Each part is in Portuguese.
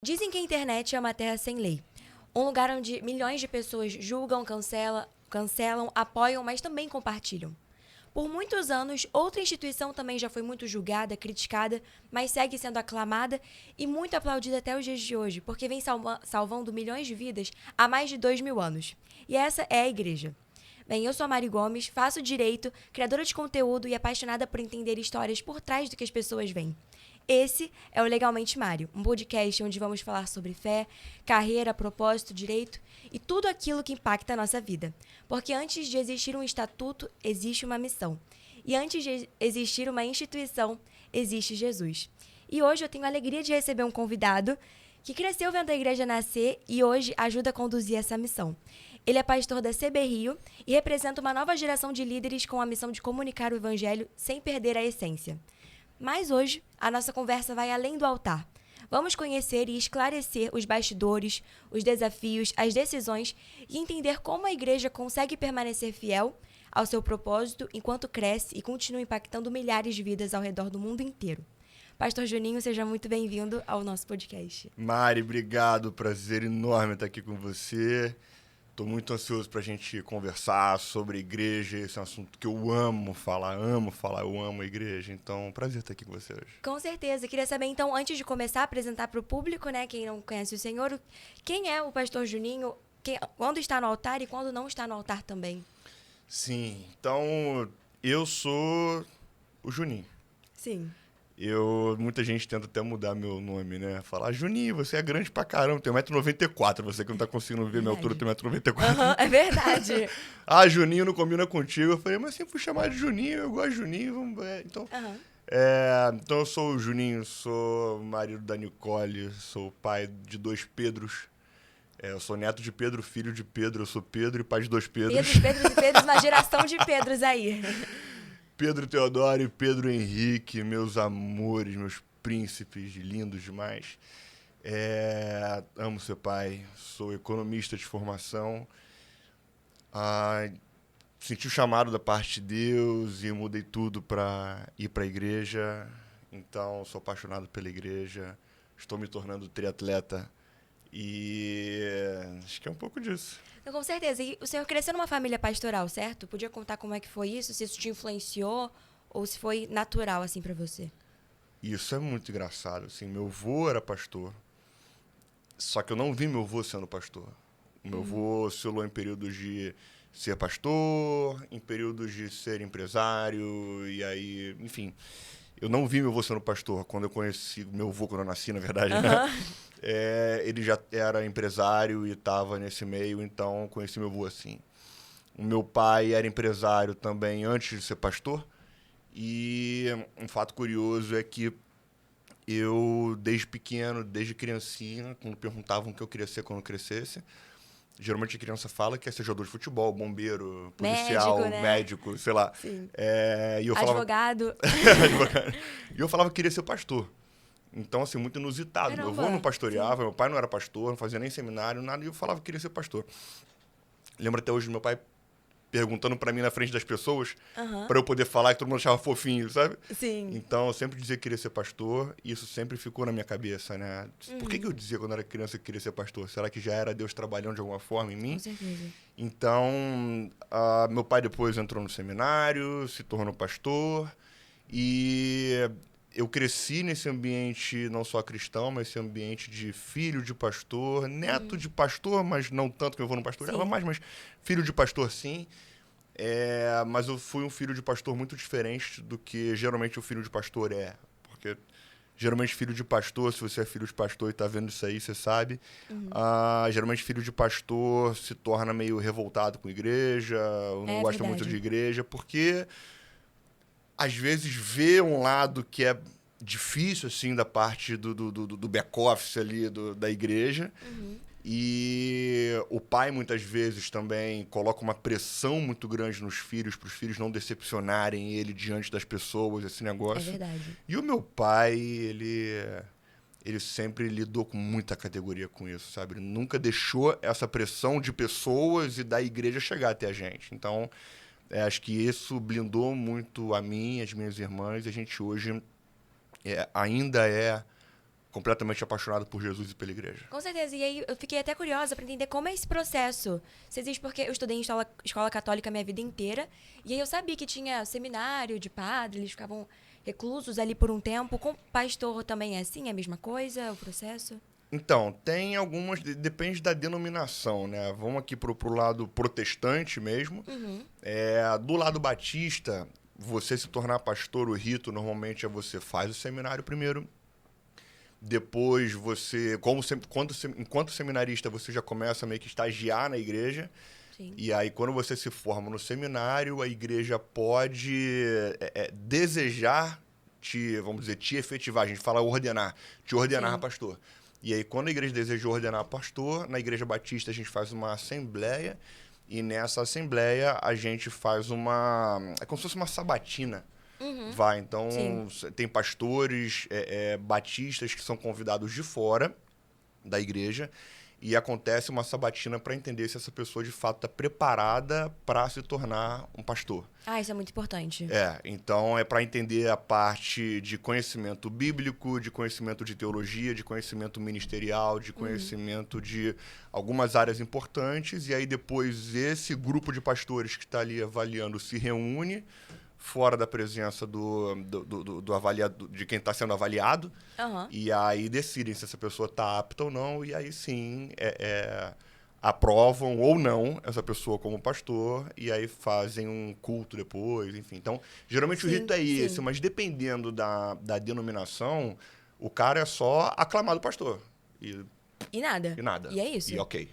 Dizem que a internet é uma terra sem lei. Um lugar onde milhões de pessoas julgam, cancelam, apoiam, mas também compartilham. Por muitos anos, outra instituição também já foi muito julgada, criticada, mas segue sendo aclamada e muito aplaudida até os dias de hoje, porque vem salvando milhões de vidas há mais de 2000 anos. E essa é a igreja. Bem, eu sou a Mari Gomes, faço direito, criadora de conteúdo e apaixonada por entender histórias por trás do que as pessoas veem. Esse é o Legalmente Mário, um podcast onde vamos falar sobre fé, carreira, propósito, direito e tudo aquilo que impacta a nossa vida. Porque antes de existir um estatuto, existe uma missão. E antes de existir uma instituição, existe Jesus. E hoje eu tenho a alegria de receber um convidado que cresceu vendo a igreja nascer e hoje ajuda a conduzir essa missão. Ele é pastor da CB Rio e representa uma nova geração de líderes com a missão de comunicar o evangelho sem perder a essência. Mas hoje, a nossa conversa vai além do altar. Vamos conhecer e esclarecer os bastidores, os desafios, as decisões e entender como a igreja consegue permanecer fiel ao seu propósito enquanto cresce e continua impactando milhares de vidas ao redor do mundo inteiro. Pastor Juninho, seja muito bem-vindo ao nosso podcast. Mari, obrigado. Prazer enorme estar aqui com você. Estou muito ansioso para a gente conversar sobre igreja. Esse é um assunto que eu amo falar, eu amo a igreja. Então, prazer estar aqui com você hoje. Com certeza. Queria saber, então, antes de começar a apresentar para o público, né, quem não conhece o Senhor, quem é o pastor Juninho, quando está no altar e quando não está no altar também? Sim, então eu sou o Juninho. Sim. Muita gente tenta até mudar meu nome, né? Falar, Juninho, você é grande pra caramba, tem 1,94 m. Você que não tá conseguindo ver minha altura, tem 1,94 m. É verdade. Juninho não combina contigo. Eu falei, mas sempre fui chamado de Juninho, eu gosto de Juninho. Vamos ver. Então eu sou o Juninho, sou marido da Nicole, sou pai de 2 Pedros. Eu sou neto de Pedro, filho de Pedro, eu sou Pedro e pai de 2 Pedros. Pedros, uma geração de Pedros aí. Pedro Teodoro e Pedro Henrique, meus amores, meus príncipes, lindos demais. Amo ser pai, sou economista de formação. Senti o chamado da parte de Deus e mudei tudo para ir para a igreja. Então, sou apaixonado pela igreja, estou me tornando triatleta e acho que é um pouco disso. Então, com certeza. E o senhor cresceu numa família pastoral, certo? Podia contar como é que foi isso? Se isso te influenciou ou se foi natural assim para você? Isso é muito engraçado. Assim, meu avô era pastor, só que eu não vi meu avô sendo pastor. O meu avô oscilou em períodos de ser pastor, em períodos de ser empresário, e aí, enfim. Eu não vi meu avô sendo pastor quando eu conheci meu avô, quando eu nasci, na verdade, né? Ele já era empresário e estava nesse meio, então conheci meu avô assim. O meu pai era empresário também antes de ser pastor, e um fato curioso é que eu, desde pequeno, desde criancinha, quando perguntavam o que eu queria ser quando eu crescesse, geralmente a criança fala que é ser jogador de futebol, bombeiro, policial, Médico, né? médico, sei lá. Sim. E eu falava... Advogado. E eu falava que queria ser pastor. Então, assim, muito inusitado. Caramba, Meu avô não pastoreava, sim. meu pai não era pastor, não fazia nem seminário, nada, e eu falava que queria ser pastor. Lembro até hoje do meu pai perguntando pra mim na frente das pessoas, pra eu poder falar, que todo mundo achava fofinho, sabe? Sim. Então, eu sempre dizia que queria ser pastor, e isso sempre ficou na minha cabeça, né? Por que eu dizia quando era criança que queria ser pastor? Será que já era Deus trabalhando de alguma forma em mim? Com certeza. Então, meu pai depois entrou no seminário, se tornou pastor, e eu cresci nesse ambiente não só cristão, mas esse ambiente de filho de pastor, neto de pastor, mas não tanto que eu vou no pastoreava mais, mas filho de pastor sim. Mas eu fui um filho de pastor muito diferente do que geralmente o filho de pastor é. Porque geralmente filho de pastor, se você é filho de pastor e tá vendo isso aí, você sabe. Geralmente filho de pastor se torna meio revoltado com a igreja, ou não gosta muito de igreja, porque às vezes vê um lado que é difícil, assim, da parte do back-office ali da igreja. E o pai, muitas vezes, também coloca uma pressão muito grande nos filhos, para os filhos não decepcionarem ele diante das pessoas, esse negócio. É verdade. E o meu pai, ele sempre lidou com muita categoria com isso, sabe? Ele nunca deixou essa pressão de pessoas e da igreja chegar até a gente. Então, acho que isso blindou muito a mim, as minhas irmãs, e a gente hoje ainda é completamente apaixonado por Jesus e pela igreja. Com certeza. E aí eu fiquei até curiosa para entender como é esse processo. Se existe porque eu estudei em escola católica a minha vida inteira. E aí eu sabia que tinha seminário de padre, eles ficavam reclusos ali por um tempo. Com pastor também é assim, é a mesma coisa, o processo? Então, tem algumas... Depende da denominação, né? Vamos aqui pro lado protestante mesmo. Uhum. Do lado batista, você se tornar pastor, o rito normalmente é você faz o seminário primeiro. Depois você, enquanto seminarista, você já começa meio que estagiar na igreja. Sim. E aí, quando você se forma no seminário, a igreja pode desejar vamos dizer, te efetivar. A gente fala ordenar, te ordenar Sim. pastor. E aí, quando a igreja deseja ordenar pastor, na igreja batista a gente faz uma assembleia. E nessa assembleia a gente faz é como se fosse uma sabatina. Uhum. Então, Sim. tem pastores batistas que são convidados de fora da igreja e acontece uma sabatina para entender se essa pessoa de fato está preparada para se tornar um pastor. Ah, isso é muito importante. Então é para entender a parte de conhecimento bíblico, de conhecimento de teologia, de conhecimento ministerial, de conhecimento de algumas áreas importantes. E aí depois esse grupo de pastores que está ali avaliando se reúne fora da presença do avaliado, de quem está sendo avaliado, e aí decidem se essa pessoa está apta ou não, e aí sim aprovam ou não essa pessoa como pastor, e aí fazem um culto depois, enfim. Então, geralmente o rito é esse, mas dependendo da denominação, o cara é só aclamado pastor. E nada. E nada. E é isso. E ok.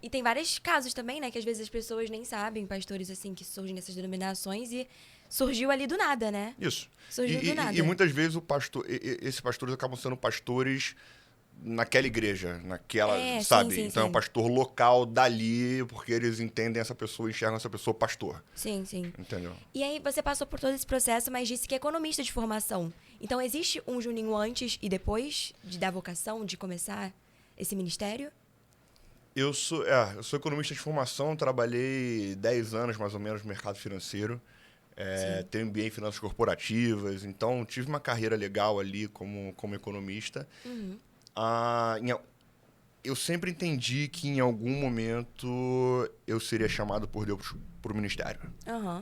E tem vários casos também, né? Que às vezes as pessoas nem sabem, pastores assim, que surgem nessas denominações e surgiu ali do nada, né? Isso. Surgiu do nada. E muitas vezes esses pastores acabam sendo pastores naquela igreja, sabe? Sim, então é um pastor local dali, porque eles entendem essa pessoa, enxergam essa pessoa pastor. Sim, sim. Entendeu? E aí você passou por todo esse processo, mas disse que é economista de formação. Então existe um Juninho antes e depois da vocação, de começar esse ministério? Eu sou economista de formação, trabalhei 10 anos mais ou menos no mercado financeiro. Tenho MBA em finanças corporativas, então tive uma carreira legal ali como economista. Eu sempre entendi que em algum momento eu seria chamado por Deus para o ministério.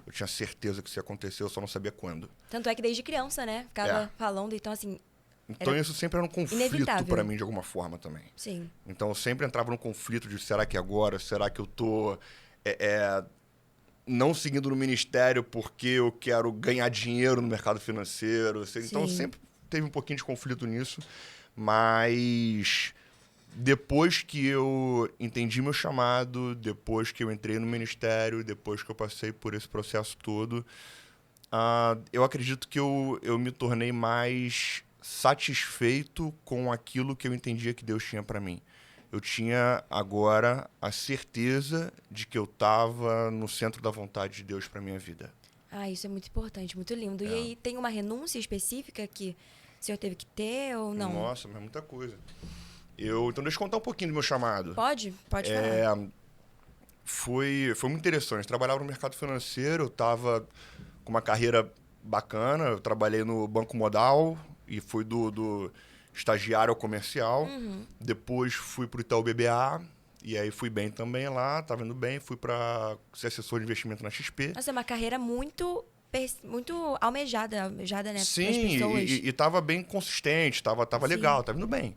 Eu tinha certeza que isso ia acontecer, eu só não sabia quando. Tanto é que desde criança, né? Ficava falando, então assim... Então isso sempre era um conflito para mim de alguma forma também. Sim. Então eu sempre entrava num conflito de será que agora? Será que eu tô não seguindo no ministério porque eu quero ganhar dinheiro no mercado financeiro? Então sempre teve um pouquinho de conflito nisso. Mas depois que eu entendi meu chamado, depois que eu entrei no ministério, depois que eu passei por esse processo todo, eu acredito que eu me tornei mais satisfeito com aquilo que eu entendia que Deus tinha para mim. Eu tinha agora a certeza de que eu estava no centro da vontade de Deus para minha vida. Isso é muito importante, muito lindo. E aí tem uma renúncia específica que o senhor teve que ter ou não? Nossa, mas muita coisa. Então deixa eu contar um pouquinho do meu chamado. Pode falar. Foi muito interessante. Eu trabalhava no mercado financeiro, eu estava com uma carreira bacana, eu trabalhei no Banco Modal e fui do estagiário ao comercial. Depois fui para o Itaú BBA e aí fui bem também lá, estava indo bem. Fui para ser assessor de investimento na XP. Nossa, é uma carreira muito almejada, né? Sim, e estava bem consistente, estava legal, estava indo bem.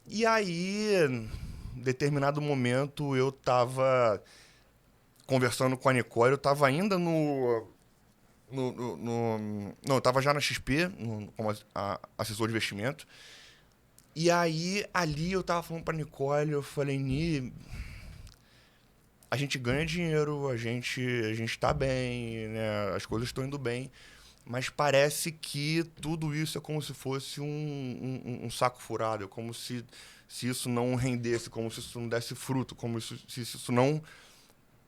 E aí, em determinado momento, eu estava conversando com a Nicole, eu estava ainda não, eu estava já na XP, como assessor de investimento. E aí, ali eu estava falando para a Nicole, eu falei, Ni, a gente ganha dinheiro, a gente está bem, né? As coisas estão indo bem, mas parece que tudo isso é como se fosse um saco furado, é como se isso não rendesse, como se isso não desse fruto, como se isso não...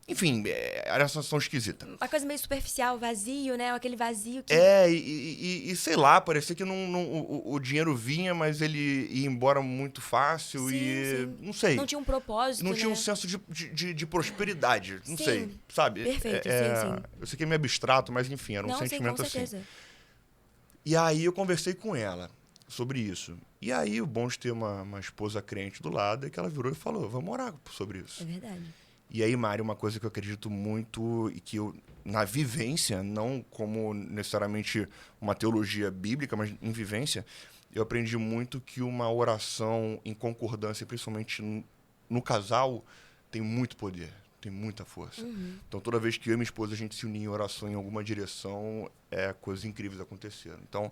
Enfim, era uma sensação esquisita. Uma coisa meio superficial, vazio, né? Aquele vazio que... E sei lá, parecia que o dinheiro vinha, mas ele ia embora muito fácil. Sim. Não sei. Não tinha um propósito, não tinha né? um senso de prosperidade. Não Sim. sei, sabe? Perfeito, sim. Eu sei que é meio abstrato, mas enfim, era um sentimento com assim. certeza. E aí eu conversei com ela sobre isso. E aí, o bom de ter uma esposa crente do lado é que ela virou e falou, vamos orar sobre isso. É verdade. E aí, Mari, uma coisa que eu acredito muito e que eu, na vivência, não como necessariamente uma teologia bíblica, mas em vivência, eu aprendi muito que uma oração em concordância, principalmente no casal, tem muito poder, tem muita força. Então, toda vez que eu e minha esposa a gente se unir em oração em alguma direção, coisas incríveis aconteceram. Então,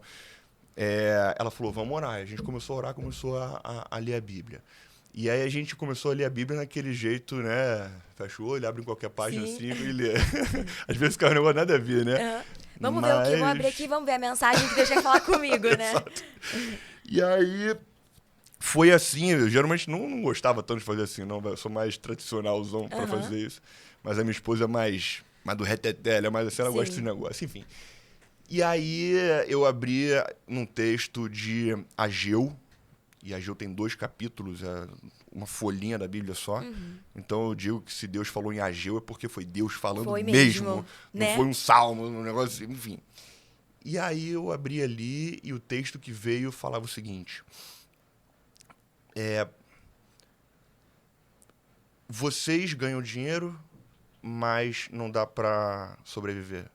ela falou, vamos orar. A gente começou a orar, começou a ler a Bíblia. E aí a gente começou a ler a Bíblia naquele jeito, né? Fecha o olho, abre em qualquer página Sim. assim e lê. Às vezes ficava um negócio nada a ver, né? Aham. Vamos ver o que? Vamos abrir aqui, vamos ver a mensagem que Deus quer falar comigo, né? Exato. E aí foi assim, eu geralmente não gostava tanto de fazer assim, não. Eu sou mais tradicionalzão pra fazer isso. Mas a minha esposa é mais do reteté, ela é mais assim, ela gosta desse negócio, enfim. E aí eu abri num texto de Ageu, e Ageu tem 2 capítulos, uma folhinha da Bíblia só. Então eu digo que se Deus falou em Ageu é porque foi Deus falando Foi mesmo, né? não foi um salmo, um negócio assim, enfim. E aí eu abri ali e o texto que veio falava o seguinte: vocês ganham dinheiro, mas não dá para sobreviver.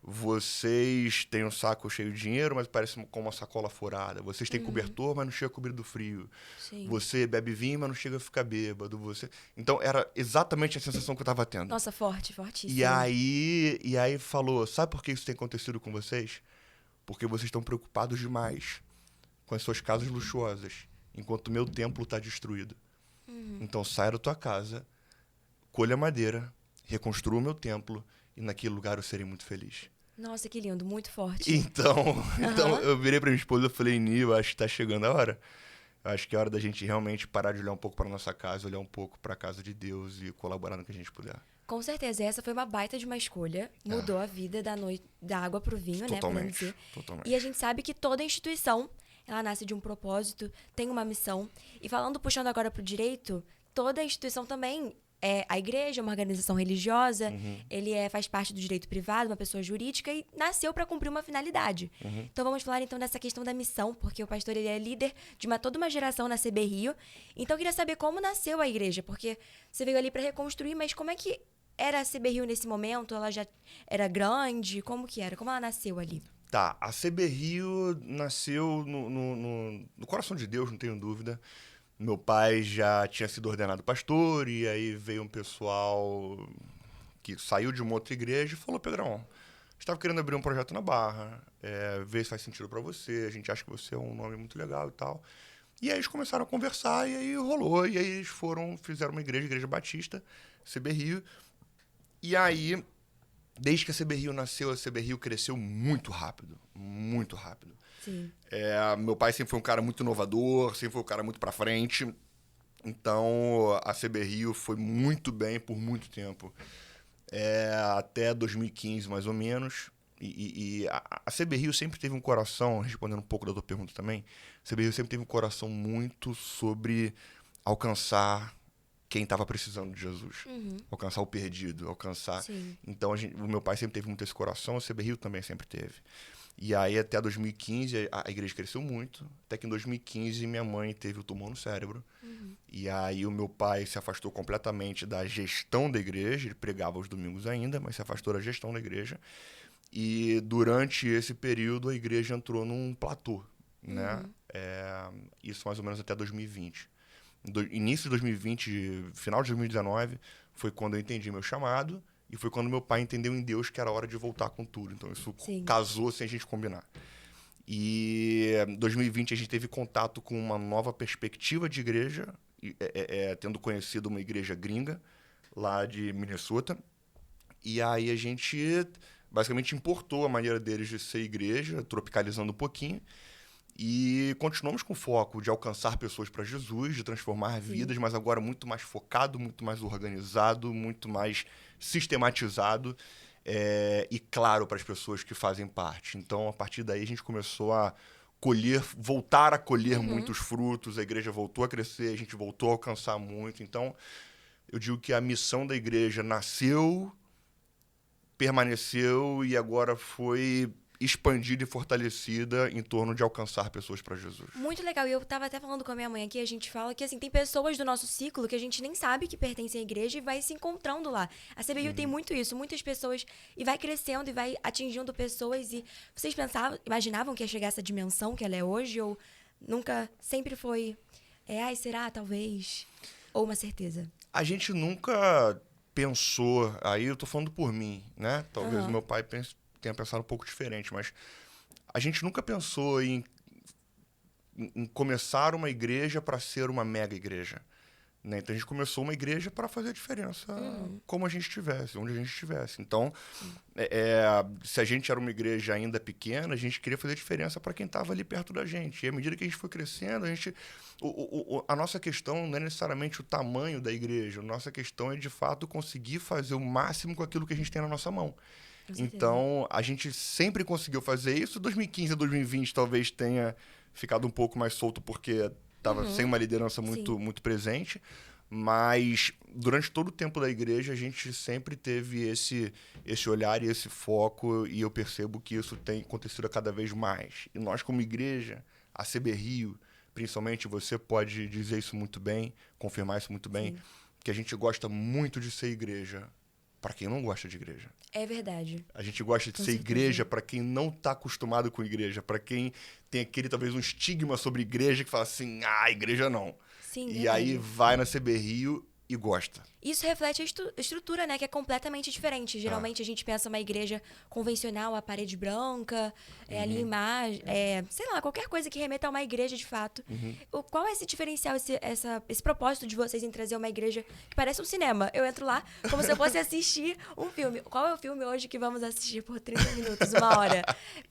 Vocês têm um saco cheio de dinheiro, mas parece com uma sacola furada. Vocês têm cobertor, mas não chega a cobrir do frio. Sim. Você bebe vinho, mas não chega a ficar bêbado. Então, era exatamente a sensação que eu estava tendo. Nossa, fortíssimo. E aí falou, sabe por que isso tem acontecido com vocês? Porque vocês estão preocupados demais com as suas casas luxuosas, enquanto o meu templo está destruído. Então, saia da tua casa, colha madeira, reconstrua o meu templo, e naquele lugar eu serei muito feliz. Nossa, que lindo, muito forte. Então eu virei pra minha esposa e falei, Nil, acho que tá chegando a hora. Acho que é hora da gente realmente parar de olhar um pouco pra nossa casa, olhar um pouco pra casa de Deus e colaborar no que a gente puder. Com certeza, essa foi uma baita de uma escolha. Mudou a vida da água pro vinho, né? Podemos dizer. Totalmente. E a gente sabe que toda instituição, ela nasce de um propósito, tem uma missão. E puxando agora pro direito, toda instituição também a igreja, uma organização religiosa, ele faz parte do direito privado, uma pessoa jurídica e nasceu para cumprir uma finalidade. Então vamos falar então dessa questão da missão, porque o pastor ele é líder de toda uma geração na CB Rio. Então eu queria saber como nasceu a igreja, porque você veio ali para reconstruir, mas como é que era a CB Rio nesse momento? Ela já era grande? Como que era? Como ela nasceu ali? Tá, a CB Rio nasceu no coração de Deus, não tenho dúvida. Meu pai já tinha sido ordenado pastor, e aí veio um pessoal que saiu de uma outra igreja e falou, Pedrão, estava querendo abrir um projeto na Barra, ver se faz sentido para você, a gente acha que você é um nome muito legal e tal. E aí eles começaram a conversar, e aí rolou, e aí eles fizeram uma igreja Batista, CB Rio, e aí, desde que a CB Rio nasceu, a CB Rio cresceu muito rápido, muito rápido. Sim. Meu pai sempre foi um cara muito inovador, sempre foi um cara muito pra frente. Então, a CB Rio foi muito bem por muito tempo. Até 2015, mais ou menos. E a CB Rio sempre teve um coração, respondendo um pouco da tua pergunta também, a CB Rio sempre teve um coração muito sobre alcançar quem estava precisando de Jesus. Alcançar o perdido, alcançar... Sim. Então, o meu pai sempre teve muito esse coração, a CB Rio também sempre teve. E aí, até 2015, a igreja cresceu muito. Até que em 2015, minha mãe teve o tumor no cérebro. E aí, o meu pai se afastou completamente da gestão da igreja. Ele pregava aos domingos ainda, mas se afastou da gestão da igreja. E durante esse período, a igreja entrou num platô, né? Isso mais ou menos até 2020. Início de 2020, final de 2019, foi quando eu entendi meu chamado. E foi quando meu pai entendeu em Deus que era hora de voltar com tudo. Então, isso casou sem a gente combinar. E em 2020, a gente teve contato com uma nova perspectiva de igreja, tendo conhecido uma igreja gringa, lá de Minnesota. E aí a gente, basicamente, importou a maneira deles de ser igreja, tropicalizando um pouquinho. E continuamos com o foco de alcançar pessoas para Jesus, de transformar vidas, mas agora muito mais focado, muito mais organizado, muito mais sistematizado e claro para as pessoas que fazem parte. Então, a partir daí, a gente começou a voltar a colher muitos frutos, a igreja voltou a crescer, a gente voltou a alcançar muito. Então, eu digo que a missão da igreja nasceu, permaneceu e agora foi expandida e fortalecida em torno de alcançar pessoas para Jesus. Muito legal. E eu tava até falando com a minha mãe aqui, a gente fala que, assim, tem pessoas do nosso ciclo que a gente nem sabe que pertencem à igreja e vai se encontrando lá. A CBRU tem muito isso, muitas pessoas, e vai crescendo e vai atingindo pessoas. E vocês imaginavam que ia chegar essa dimensão que ela é hoje? Ou nunca, sempre foi, será, talvez? Ou uma certeza? A gente nunca pensou, aí eu tô falando por mim, né? Talvez o meu pai tenha pensado um pouco diferente, mas a gente nunca pensou em começar uma igreja para ser uma mega igreja, né? Então a gente começou uma igreja para fazer a diferença como a gente estivesse, onde a gente estivesse. Então, se a gente era uma igreja ainda pequena, a gente queria fazer diferença para quem estava ali perto da gente. E à medida que a gente foi crescendo, a nossa questão não é necessariamente o tamanho da igreja, a nossa questão é, de fato, conseguir fazer o máximo com aquilo que a gente tem na nossa mão. Então, a gente sempre conseguiu fazer isso. 2015 a 2020 talvez tenha ficado um pouco mais solto porque estava sem uma liderança muito presente. Mas durante todo o tempo da igreja, a gente sempre teve esse olhar e esse foco, e eu percebo que isso tem acontecido cada vez mais. E nós, como igreja, a CBRU, principalmente, você pode dizer isso muito bem, confirmar isso muito bem, que a gente gosta muito de ser igreja para quem não gosta de igreja. É verdade. A gente gosta de ser igreja para quem não está acostumado com igreja, para quem tem talvez um estigma sobre igreja que fala assim, igreja não. Sim, e verdade. aí vai na CBRU e gosta. Isso reflete a estrutura, né? Que é completamente diferente. Geralmente a gente pensa uma igreja convencional, a parede branca, ali imagem, sei lá, qualquer coisa que remeta a uma igreja de fato. Qual é esse diferencial, esse propósito de vocês em trazer uma igreja que parece um cinema? Eu entro lá como se eu fosse assistir um filme. Qual é o filme hoje que vamos assistir por 30 minutos, uma hora?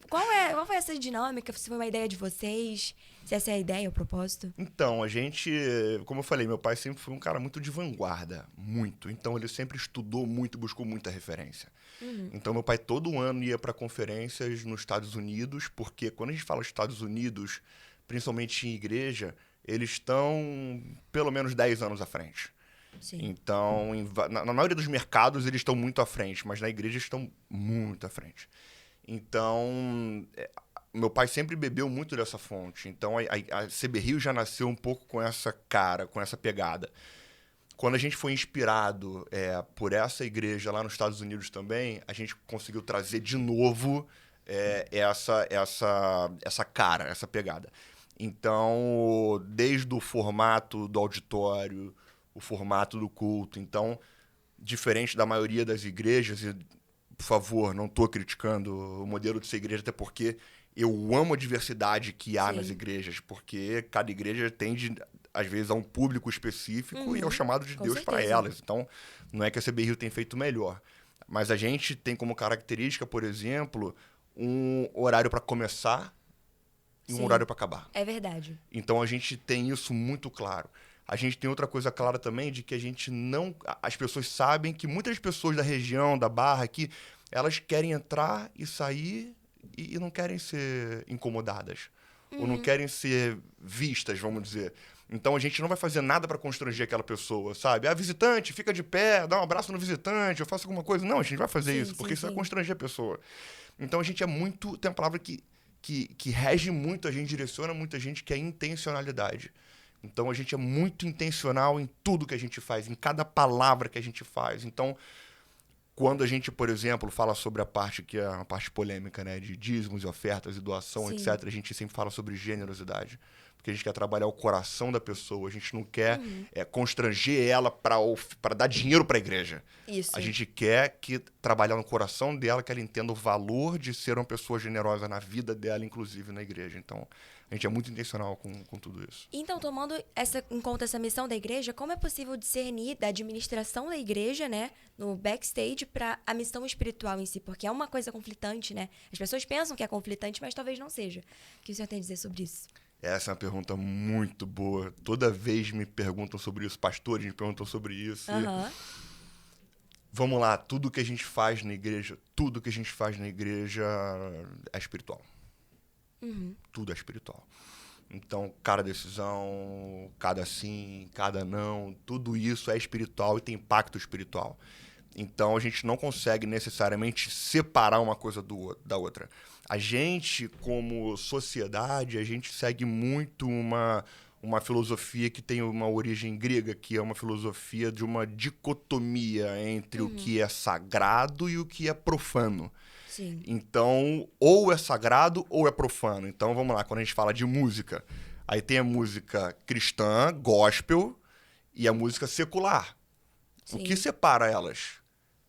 Qual foi essa dinâmica? Se foi uma ideia de vocês? Se essa é a ideia, o propósito? Então, a gente, como eu falei, meu pai sempre foi um cara muito de vanguarda, muito. Então, ele sempre estudou muito, buscou muita referência. Então, meu pai todo ano ia para conferências nos Estados Unidos, porque quando a gente fala Estados Unidos, principalmente em igreja, eles estão pelo menos 10 anos à frente. Sim. Então, na maioria dos mercados, eles estão muito à frente, mas na igreja estão muito à frente. Então, meu pai sempre bebeu muito dessa fonte. Então, a CBRU já nasceu um pouco com essa cara, com essa pegada. Quando a gente foi inspirado por essa igreja lá nos Estados Unidos também, a gente conseguiu trazer de novo essa cara, essa pegada. Então, desde o formato do auditório, o formato do culto. Então, diferente da maioria das igrejas, e, por favor, não estou criticando o modelo de ser igreja, até porque eu amo a diversidade que há nas igrejas, porque cada igreja tende, às vezes, a um público específico e é o chamado de Deus para elas. Então, não é que a CBRU tem feito melhor. Mas a gente tem como característica, por exemplo, um horário para começar e um horário para acabar. É verdade. Então, a gente tem isso muito claro. A gente tem outra coisa clara também, de que a gente não... As pessoas sabem que muitas pessoas da região, da Barra aqui, elas querem entrar e sair e não querem ser incomodadas. Ou não querem ser vistas, vamos dizer. Então, a gente não vai fazer nada para constranger aquela pessoa, sabe? Visitante, fica de pé, dá um abraço no visitante, eu faço alguma coisa. Não, a gente vai fazer isso, porque isso vai constranger a pessoa. Então, a gente é muito... Tem uma palavra que rege muito, a gente direciona muita gente, que é intencionalidade. Então, a gente é muito intencional em tudo que a gente faz, em cada palavra que a gente faz. Então, quando a gente, por exemplo, fala sobre a parte que é uma parte polêmica, né, de dízimos e ofertas e doação, etc., a gente sempre fala sobre generosidade. Porque a gente quer trabalhar o coração da pessoa, a gente não quer constranger ela para dar dinheiro para a igreja. Isso. A gente quer trabalhar no coração dela, que ela entenda o valor de ser uma pessoa generosa na vida dela, inclusive na igreja. Então, a gente é muito intencional com tudo isso. Então, tomando em conta essa missão da igreja, como é possível discernir da administração da igreja, né, no backstage, para a missão espiritual em si? Porque é uma coisa conflitante, né? As pessoas pensam que é conflitante, mas talvez não seja. O que o senhor tem a dizer sobre isso? Essa é uma pergunta muito boa. Toda vez me perguntam sobre isso, pastores me perguntam sobre isso. Vamos lá, tudo que a gente faz na igreja é espiritual. Tudo é espiritual. Então, cada decisão, cada sim, cada não, tudo isso é espiritual e tem impacto espiritual. Então, a gente não consegue necessariamente separar uma coisa da outra. A gente, como sociedade, a gente segue muito uma filosofia que tem uma origem grega, que é uma filosofia de uma dicotomia entre o que é sagrado e o que é profano. Sim. Então, ou é sagrado ou é profano. Então, vamos lá, quando a gente fala de música, aí tem a música cristã, gospel, e a música secular. Sim. O que separa elas?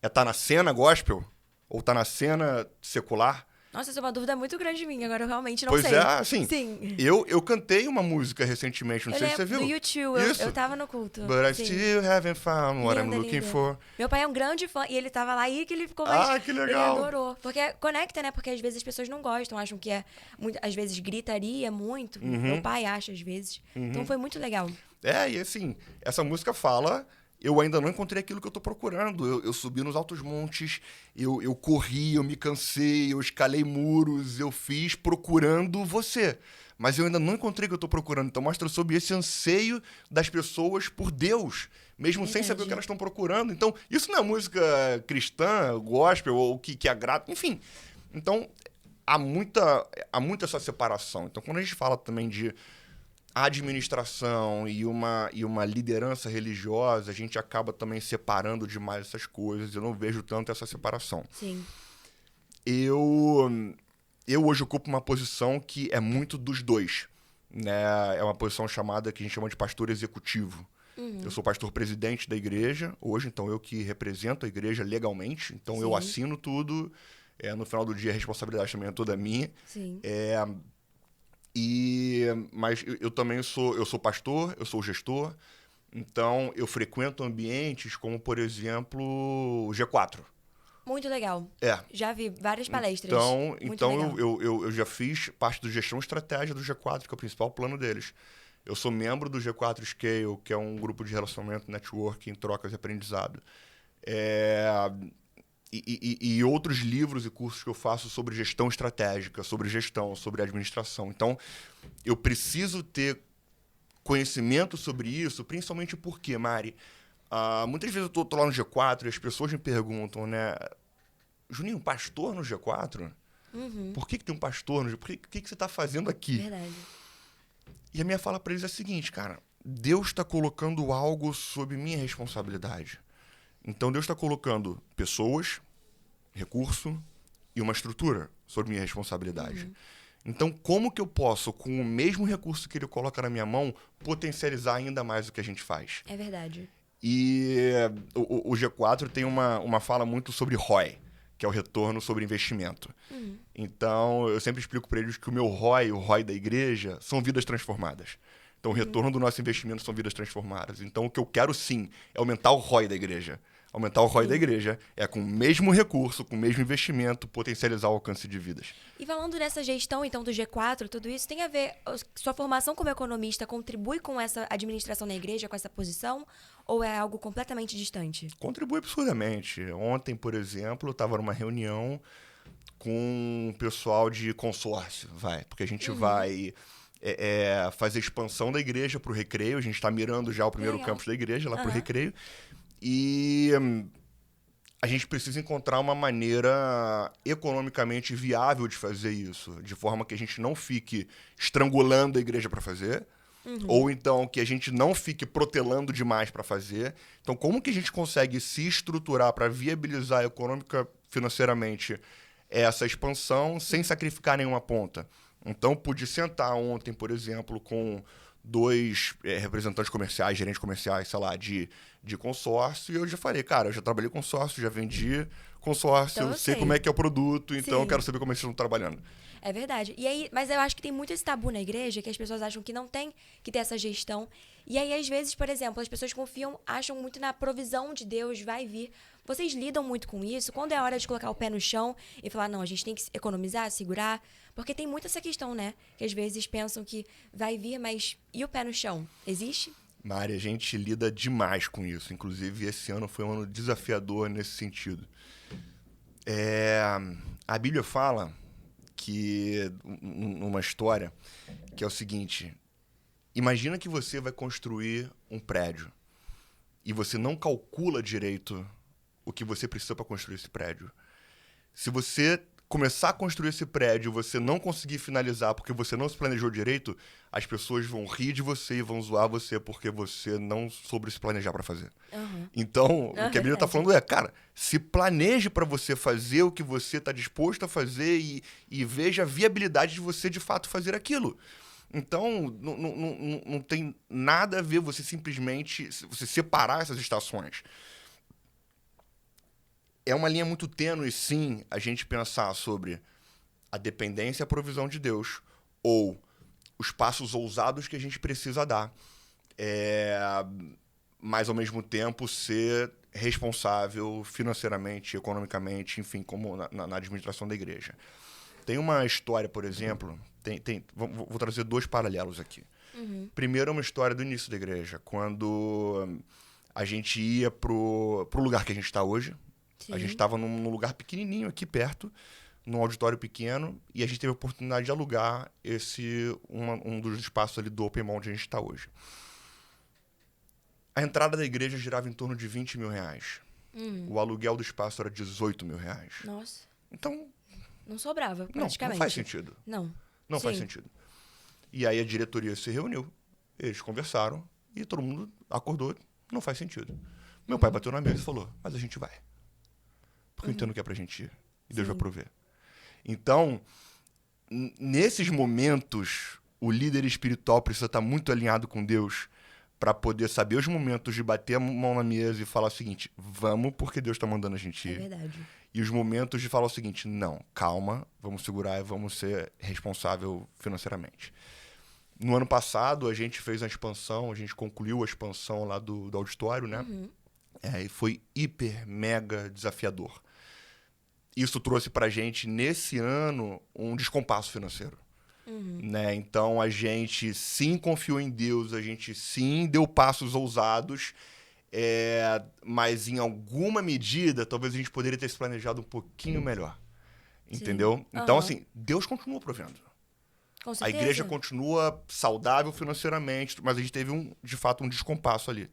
É tá na cena gospel? Ou tá na cena secular? Nossa, essa é uma dúvida muito grande minha, agora eu realmente não Pois sei. é, assim, Sim. eu cantei uma música recentemente, não Eu sei se você lembro viu. do YouTube, Isso. eu tava no culto. But I Sim. still haven't found what I'm Linda, looking linda. for. Meu pai é um grande fã e ele tava lá e que ele ficou mais. Ah, que Ele legal. adorou. Porque conecta, né? Porque às vezes as pessoas não gostam, acham que é. Às vezes gritaria muito. Meu pai acha, às vezes. Então foi muito legal. É, e assim, essa música fala... Eu ainda não encontrei aquilo que eu tô procurando. Eu subi nos altos montes, eu corri, eu me cansei, eu escalei muros, eu fiz procurando você. Mas eu ainda não encontrei o que eu tô procurando. Então mostra sobre esse anseio das pessoas por Deus, mesmo sem saber o que elas estão procurando. Então, isso não é música cristã, gospel, ou que agrada, enfim. Então, há muita essa separação. Então, quando a gente fala também de administração e uma liderança religiosa, a gente acaba também separando demais essas coisas. Eu não vejo tanto essa separação. Sim. Eu hoje ocupo uma posição que é muito dos dois. Né? É uma posição chamada, que a gente chama de pastor executivo. Eu sou pastor presidente da igreja hoje, então eu que represento a igreja legalmente. Então eu assino tudo. No final do dia a responsabilidade também é toda minha. Sim. Mas eu também sou pastor, eu sou gestor, então eu frequento ambientes como, por exemplo, o G4. Muito legal. É. Já vi várias palestras. Então eu já fiz parte do Gestão Estratégia do G4, que é o principal plano deles. Eu sou membro do G4 Scale, que é um grupo de relacionamento, networking, trocas e aprendizado. E outros livros e cursos que eu faço sobre gestão estratégica, sobre gestão, sobre administração. Então, eu preciso ter conhecimento sobre isso, principalmente porque, Mari, muitas vezes eu tô lá no G4 e as pessoas me perguntam, né? Juninho, pastor no G4? Por que tem um pastor no G4? Por que você está fazendo aqui? Verdade. E a minha fala para eles é a seguinte, cara. Deus está colocando algo sob minha responsabilidade. Então, Deus está colocando pessoas, recurso e uma estrutura sobre minha responsabilidade. Então, como que eu posso, com o mesmo recurso que ele coloca na minha mão, potencializar ainda mais o que a gente faz? É verdade. E o G4 tem uma fala muito sobre ROI, que é o retorno sobre investimento. Então, eu sempre explico para eles que o meu ROI, o ROI da igreja, são vidas transformadas. Então, o retorno do nosso investimento são vidas transformadas. Então, o que eu quero, sim, é aumentar o ROI da igreja. Aumentar o ROI da igreja é com o mesmo recurso, com o mesmo investimento, potencializar o alcance de vidas. E falando nessa gestão, então, do G4, tudo isso tem a ver... Sua formação como economista contribui com essa administração na igreja, com essa posição? Ou é algo completamente distante? Contribui absurdamente. Ontem, por exemplo, eu estava numa reunião com o pessoal de consórcio, porque a gente vai... fazer expansão da igreja para o Recreio. A gente está mirando já o primeiro campus da igreja, lá para o Recreio. E a gente precisa encontrar uma maneira economicamente viável de fazer isso, de forma que a gente não fique estrangulando a igreja para fazer, ou então que a gente não fique protelando demais para fazer. Então, como que a gente consegue se estruturar para viabilizar econômica, financeiramente, essa expansão sem sacrificar nenhuma ponta? Então, pude sentar ontem, por exemplo, com 2 representantes comerciais, gerentes comerciais, sei lá, de consórcio, e eu já falei, cara, eu já trabalhei com consórcio, já vendi consórcio, Então, eu sei como é que é o produto, então eu Sim. quero saber como eles estão trabalhando. É verdade. E aí, mas eu acho que tem muito esse tabu na igreja, que as pessoas acham que não tem que ter essa gestão. E aí, às vezes, por exemplo, as pessoas acham muito na provisão de Deus, vai vir. Vocês lidam muito com isso? Quando é a hora de colocar o pé no chão e falar, não, a gente tem que economizar, segurar? Porque tem muito essa questão, né? Que às vezes pensam que vai vir, mas e o pé no chão? Existe? Mari, a gente lida demais com isso. Inclusive, esse ano foi um ano desafiador nesse sentido. A Bíblia fala que, numa história, que é o seguinte: imagina que você vai construir um prédio e você não calcula direito o que você precisa para construir esse prédio. Se você começar a construir esse prédio e você não conseguir finalizar porque você não se planejou direito, as pessoas vão rir de você e vão zoar você porque você não soube se planejar para fazer. Aham. Então, o que a Bíblia está Verdade. falando é, cara, se planeje para você fazer o que você está disposto a fazer e veja a viabilidade de você, de fato, fazer aquilo. Então, não tem nada a ver você simplesmente você separar essas estações. É uma linha muito tênue, sim, a gente pensar sobre a dependência e a provisão de Deus ou os passos ousados que a gente precisa dar. Mas, ao mesmo tempo, ser responsável financeiramente, economicamente, enfim, como na administração da igreja. Tem uma história, por exemplo, vou trazer 2 paralelos aqui. Uhum. Primeiro é uma história do início da igreja, quando a gente ia pro lugar que a gente está hoje. Sim. A gente estava num lugar pequenininho aqui perto, num auditório pequeno, e a gente teve a oportunidade de alugar um dos espaços ali do Open Mall onde a gente está hoje. A entrada da igreja girava em torno de R$20 mil. O aluguel do espaço era R$18 mil. Nossa, Então, não sobrava, não praticamente. faz sentido. Não. Não faz Sim. sentido. E aí a diretoria se reuniu, eles conversaram, e todo mundo acordou, não faz sentido. Meu pai bateu na mesa e falou, mas a gente vai. Porque eu entendo que é pra gente ir. E Deus Sim. vai prover. Então, nesses momentos, o líder espiritual precisa estar muito alinhado com Deus para poder saber os momentos de bater a mão na mesa e falar o seguinte, vamos porque Deus está mandando a gente É ir. verdade. E os momentos de falar o seguinte, não, calma, vamos segurar e vamos ser responsável financeiramente. No ano passado, a gente fez a expansão, a gente concluiu a expansão lá do auditório, né? Uhum. E foi hiper, mega desafiador. Isso trouxe pra gente, nesse ano, um descompasso financeiro. Né? Então, a gente sim confiou em Deus, a gente sim deu passos ousados, mas em alguma medida, talvez a gente poderia ter se planejado um pouquinho melhor. Entendeu? Sim. Então, Aham. assim, Deus continua provendo. Com A certeza. igreja continua saudável financeiramente, mas a gente teve, de fato, um descompasso ali.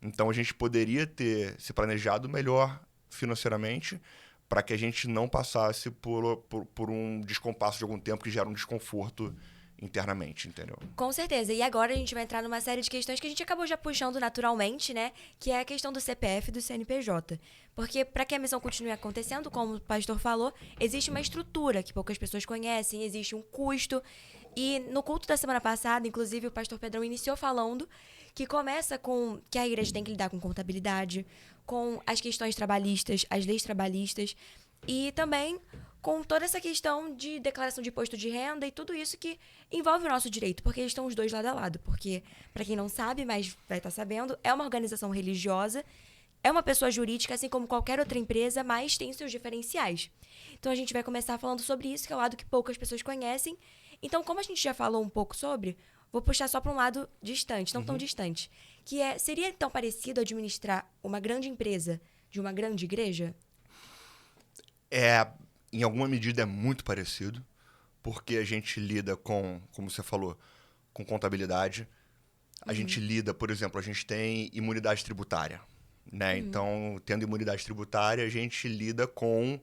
Então, a gente poderia ter se planejado melhor financeiramente para que a gente não passasse por um descompasso de algum tempo que gera um desconforto internamente, entendeu? Com certeza. E agora a gente vai entrar numa série de questões que a gente acabou já puxando naturalmente, né? Que é a questão do CPF e do CNPJ. Porque para que a missão continue acontecendo, como o pastor falou, existe uma estrutura que poucas pessoas conhecem, existe um custo. E no culto da semana passada, inclusive, o pastor Pedrão iniciou falando que começa com que a igreja tem que lidar com contabilidade, com as questões trabalhistas, as leis trabalhistas e também com toda essa questão de declaração de imposto de renda e tudo isso que envolve o nosso direito, porque eles estão os dois lado a lado. Porque, para quem não sabe, mas vai estar sabendo, é uma organização religiosa, é uma pessoa jurídica, assim como qualquer outra empresa, mas tem seus diferenciais. Então, a gente vai começar falando sobre isso, que é o lado que poucas pessoas conhecem. Então, como a gente já falou um pouco sobre, vou puxar só para um lado distante, não tão distante, que seria tão parecido administrar uma grande empresa de uma grande igreja? Em alguma medida é muito parecido, porque a gente lida com, como você falou, com contabilidade. A gente lida, por exemplo, a gente tem imunidade tributária, né? Então, tendo imunidade tributária, a gente lida com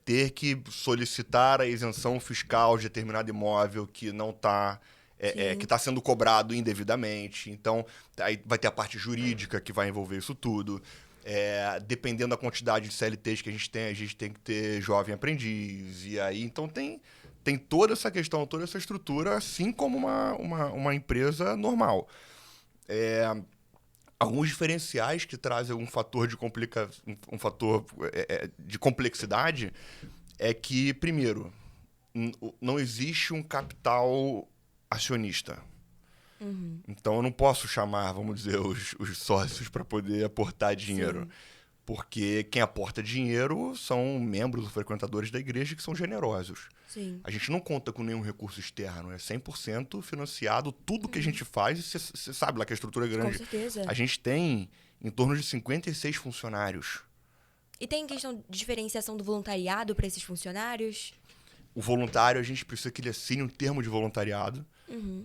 ter que solicitar a isenção fiscal de determinado imóvel que não está que está sendo cobrado indevidamente. Então, aí vai ter a parte jurídica que vai envolver isso tudo. Dependendo da quantidade de CLTs que a gente tem que ter jovem aprendiz. E aí, então, tem toda essa questão, toda essa estrutura, assim como uma empresa normal. Alguns diferenciais que trazem um fator de complexidade é que, primeiro, não existe um capital acionista. Então, eu não posso chamar, vamos dizer, os sócios para poder aportar dinheiro. Sim. Porque quem aporta dinheiro são membros ou frequentadores da igreja que são generosos. Sim. A gente não conta com nenhum recurso externo, é 100% financiado tudo que a gente faz. E você sabe lá que a estrutura é grande. Com certeza. A gente tem em torno de 56 funcionários. E tem questão de diferenciação do voluntariado para esses funcionários? O voluntário, a gente precisa que ele assine um termo de voluntariado,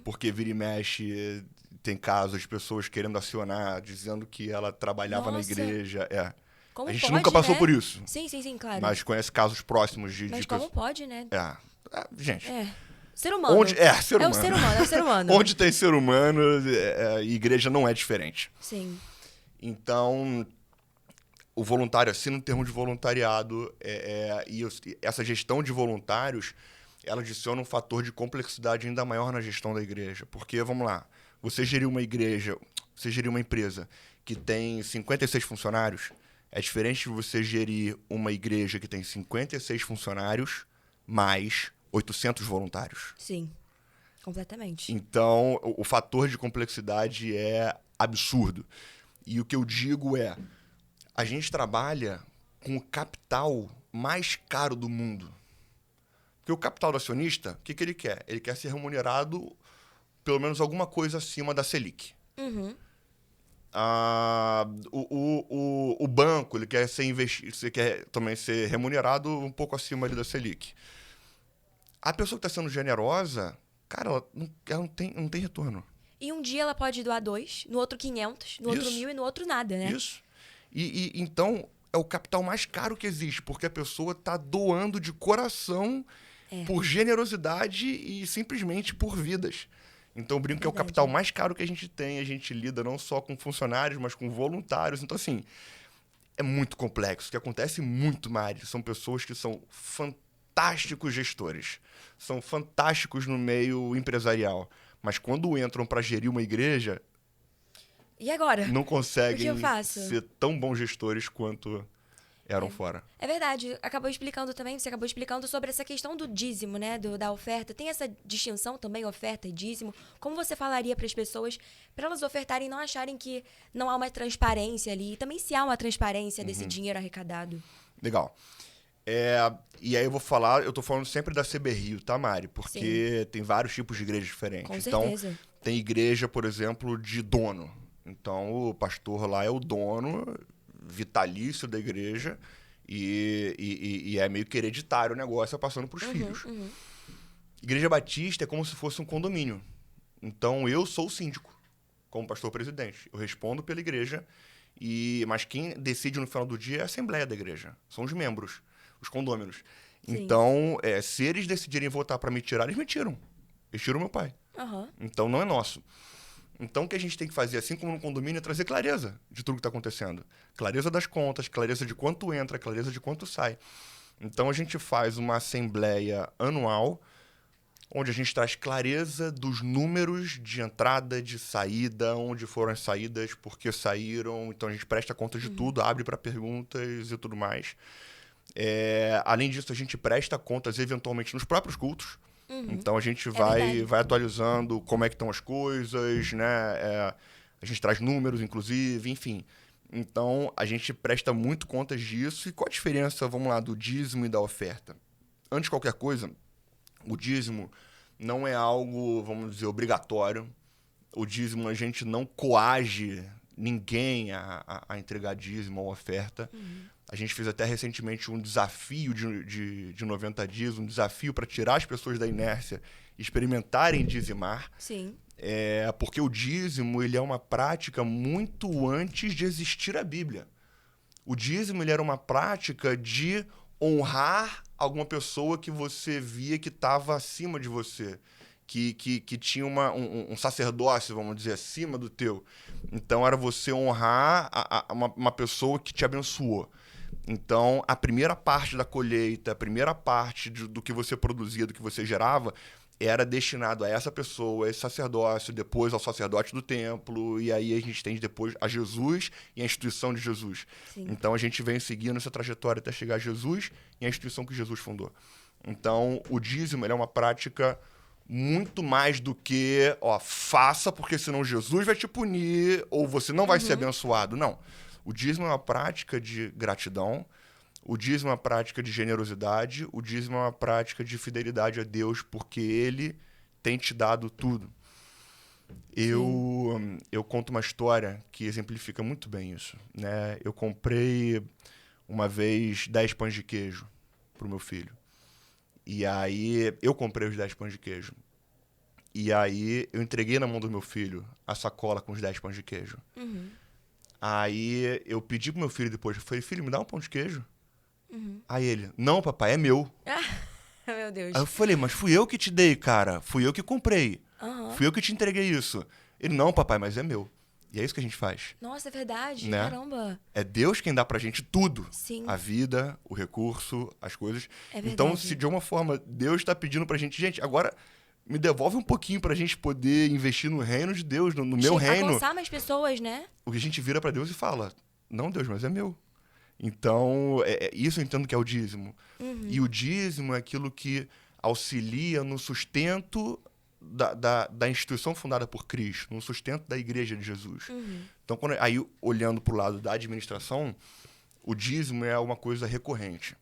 porque vira e mexe, tem casos de pessoas querendo acionar, dizendo que ela trabalhava na Nossa. igreja. Como a gente pode, nunca passou né? por isso. Sim, claro. Mas conhece casos próximos Mas como pode, né? Gente. Ser humano. Ser humano. É o ser humano, é o ser humano. Onde tem ser humano, a igreja não é diferente. Sim. Então, o voluntário assina um termo de voluntariado e essa gestão de voluntários, ela adiciona um fator de complexidade ainda maior na gestão da igreja. Porque, vamos lá, você gerir uma empresa que tem 56 funcionários, é diferente de você gerir uma igreja que tem 56 funcionários mais 800 voluntários. Sim, completamente. Então, o fator de complexidade é absurdo. E o que eu digo é, a gente trabalha com o capital mais caro do mundo. Porque o capital do acionista, o que ele quer? Ele quer ser remunerado pelo menos alguma coisa acima da Selic. Uhum. O banco, ele quer ser investido, você quer também ser remunerado um pouco acima ali da Selic. A pessoa que está sendo generosa, cara, ela não tem retorno. E um dia ela pode doar 2, no outro 500, no outro 1.000 e no outro nada, né? Isso. E então, é o capital mais caro que existe, porque a pessoa está doando de coração por generosidade e simplesmente por vidas. Então, eu brinco que é o capital mais caro que a gente tem. A gente lida não só com funcionários, mas com voluntários. Então, assim, é muito complexo. O que acontece muito, Mari, são pessoas que são fantásticos gestores. São fantásticos no meio empresarial. Mas quando entram para gerir uma igreja, e agora? não conseguem O que eu faço? ser tão bons gestores quanto eram fora. É verdade. Você acabou explicando sobre essa questão do dízimo, né? Da oferta. Tem essa distinção também, oferta e dízimo. Como você falaria para as pessoas, para elas ofertarem e não acharem que não há uma transparência ali? E também se há uma transparência desse dinheiro arrecadado. Legal. E aí eu tô falando sempre da CB Rio, tá, Mari? Porque tem vários tipos de igrejas diferentes. Com certeza. Então, tem igreja, por exemplo, de dono. Então, o pastor lá é o dono vitalício da igreja e é meio que hereditário o negócio, passando para os filhos. Igreja Batista é como se fosse um condomínio. Então, eu sou o síndico, como pastor-presidente. Eu respondo pela igreja, mas quem decide no final do dia é a assembleia da igreja. São os membros, os condôminos. Sim. Então, se eles decidirem votar para me tirar, eles me tiram. Eles tiram meu pai. Então, não é nosso. Então, o que a gente tem que fazer, assim como no condomínio, é trazer clareza de tudo que está acontecendo. Clareza das contas, clareza de quanto entra, clareza de quanto sai. Então, a gente faz uma assembleia anual, onde a gente traz clareza dos números de entrada, de saída, onde foram as saídas, por que saíram. Então, a gente presta conta de tudo, abre para perguntas e tudo mais. Além disso, a gente presta contas, eventualmente, nos próprios cultos. Então, a gente vai atualizando como é que estão as coisas, né? A gente traz números, inclusive, enfim. Então, a gente presta muito contas disso. E qual a diferença, vamos lá, do dízimo e da oferta? Antes de qualquer coisa, o dízimo não é algo, vamos dizer, obrigatório. O dízimo, a gente não coage ninguém a entregar dízimo ou oferta. A gente fez até recentemente um desafio de 90 dias, um desafio para tirar as pessoas da inércia e experimentarem dizimar. Sim. Porque o dízimo ele é uma prática muito antes de existir a Bíblia. O dízimo ele era uma prática de honrar alguma pessoa que você via que estava acima de você, que tinha um sacerdócio, vamos dizer, acima do teu. Então, era você honrar uma pessoa que te abençoou. Então, a primeira parte da colheita, a primeira parte do que você produzia, do que você gerava, era destinado a essa pessoa, a esse sacerdócio, depois ao sacerdote do templo, e aí a gente tem depois a Jesus e a instituição de Jesus. Sim. Então, a gente vem seguindo essa trajetória até chegar a Jesus e a instituição que Jesus fundou. Então, o dízimo ele é uma prática muito mais do que, faça porque senão Jesus vai te punir ou você não vai ser abençoado. Não. O dízimo é uma prática de gratidão, o dízimo é uma prática de generosidade, o dízimo é uma prática de fidelidade a Deus, porque Ele tem te dado tudo. Eu conto uma história que exemplifica muito bem isso, né? Eu comprei uma vez 10 pães de queijo para o meu filho. E aí, eu comprei os 10 pães de queijo. E aí, eu entreguei na mão do meu filho a sacola com os 10 pães de queijo. Aí eu pedi pro meu filho depois, eu falei, filho, me dá um pão de queijo. Aí ele, não, papai, é meu. Meu Deus. Aí eu falei, mas fui eu que te dei, cara. Fui eu que comprei. Aham. Fui eu que te entreguei isso. Ele, não, papai, mas é meu. E é isso que a gente faz, Nossa, é verdade. né? Caramba. É Deus quem dá pra gente tudo. Sim. A vida, o recurso, as coisas. É Então, verdade. se de alguma forma Deus tá pedindo pra gente, agora me devolve um pouquinho pra gente poder investir no reino de Deus, no meu reino. Alcançar mais pessoas, né? O que a gente vira pra Deus e fala, não, Deus, mas é meu. Então, isso eu entendo que é o dízimo. E o dízimo é aquilo que auxilia no sustento da instituição fundada por Cristo, no sustento da igreja de Jesus. Então, aí olhando para o lado da administração, o dízimo é uma coisa recorrente.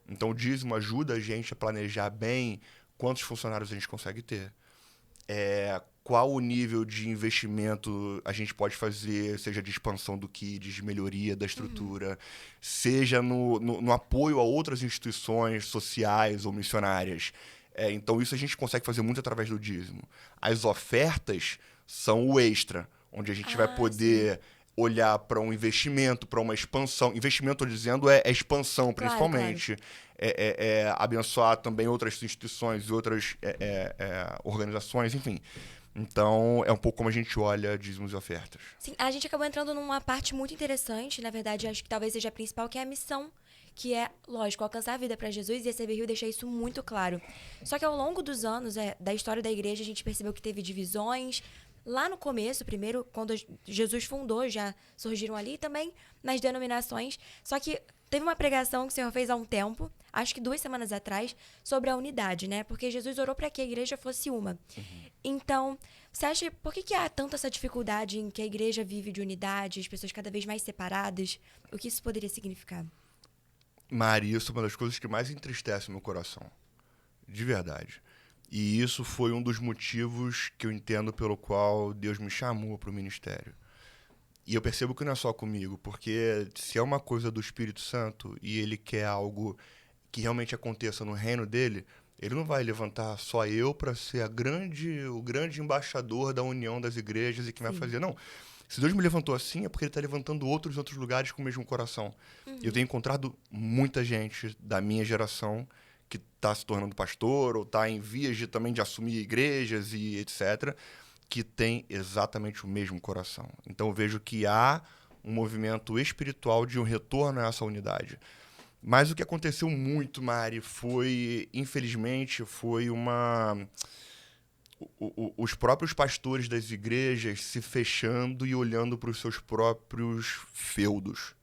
Então, o dízimo ajuda a gente a planejar bem quantos funcionários a gente consegue ter. Qual o nível de investimento a gente pode fazer, seja de expansão do KIDS, de melhoria da estrutura, seja no apoio a outras instituições sociais ou missionárias. Então, isso a gente consegue fazer muito através do dízimo. As ofertas são o extra, onde a gente vai poder olhar para um investimento, para uma expansão. Investimento, estou dizendo, é expansão, principalmente. Claro. Abençoar também outras instituições e outras organizações, enfim. Então, é um pouco como a gente olha dízimos e ofertas. Sim, a gente acabou entrando numa parte muito interessante, na verdade, acho que talvez seja a principal, que é a missão, que é, lógico, alcançar a vida para Jesus, e a CB Rio deixa isso muito claro. Só que ao longo dos anos da história da igreja, a gente percebeu que teve divisões. Lá no começo, primeiro, quando Jesus fundou, já surgiram ali também nas denominações. Só que teve uma pregação que o Senhor fez há um tempo, acho que 2 semanas atrás, sobre a unidade, né? Porque Jesus orou para que a igreja fosse uma. Então, você acha, por que há tanta essa dificuldade em que a igreja vive de unidade, as pessoas cada vez mais separadas? O que isso poderia significar? Mari, isso é uma das coisas que mais entristece o meu coração. De verdade. E isso foi um dos motivos que eu entendo pelo qual Deus me chamou para o ministério. E eu percebo que não é só comigo, porque se é uma coisa do Espírito Santo e ele quer algo que realmente aconteça no reino dele, ele não vai levantar só eu para ser o grande embaixador da união das igrejas e que vai fazer. Não. Se Deus me levantou assim, é porque ele está levantando outros lugares com o mesmo coração. Eu tenho encontrado muita gente da minha geração que está se tornando pastor ou está em vias também de assumir igrejas e etc., que tem exatamente o mesmo coração. Então eu vejo que há um movimento espiritual de um retorno a essa unidade. Mas o que aconteceu muito, Mari, infelizmente, os próprios pastores das igrejas se fechando e olhando para os seus próprios feudos.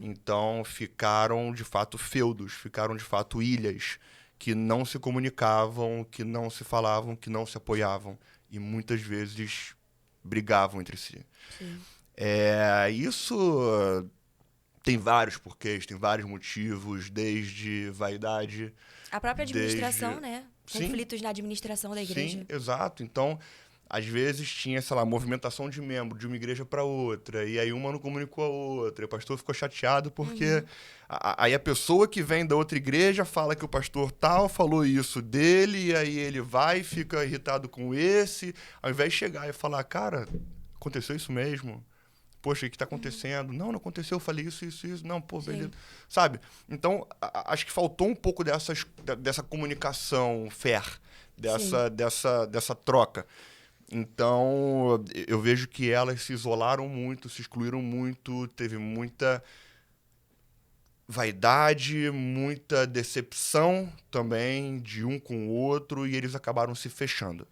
Então ficaram de fato feudos, ficaram de fato ilhas que não se comunicavam, que não se falavam, que não se apoiavam e muitas vezes brigavam entre si. Sim. Isso tem vários porquês, tem vários motivos, desde vaidade. A própria administração, né? Sim. Conflitos na administração da igreja. Sim, exato. Então, às vezes tinha, sei lá, movimentação de membro de uma igreja para outra, e aí uma não comunicou a outra, e o pastor ficou chateado porque aí a pessoa que vem da outra igreja fala que o pastor tal falou isso dele, e aí ele vai e fica irritado com esse, ao invés de chegar e falar, cara, aconteceu isso mesmo? Poxa, o que está acontecendo? Não aconteceu, eu falei isso. Não, pô, beleza. Sabe? Então, acho que faltou um pouco dessa comunicação fair, dessa troca. Então, eu vejo que elas se isolaram muito, se excluíram muito, teve muita vaidade, muita decepção também de um com o outro, e eles acabaram se fechando.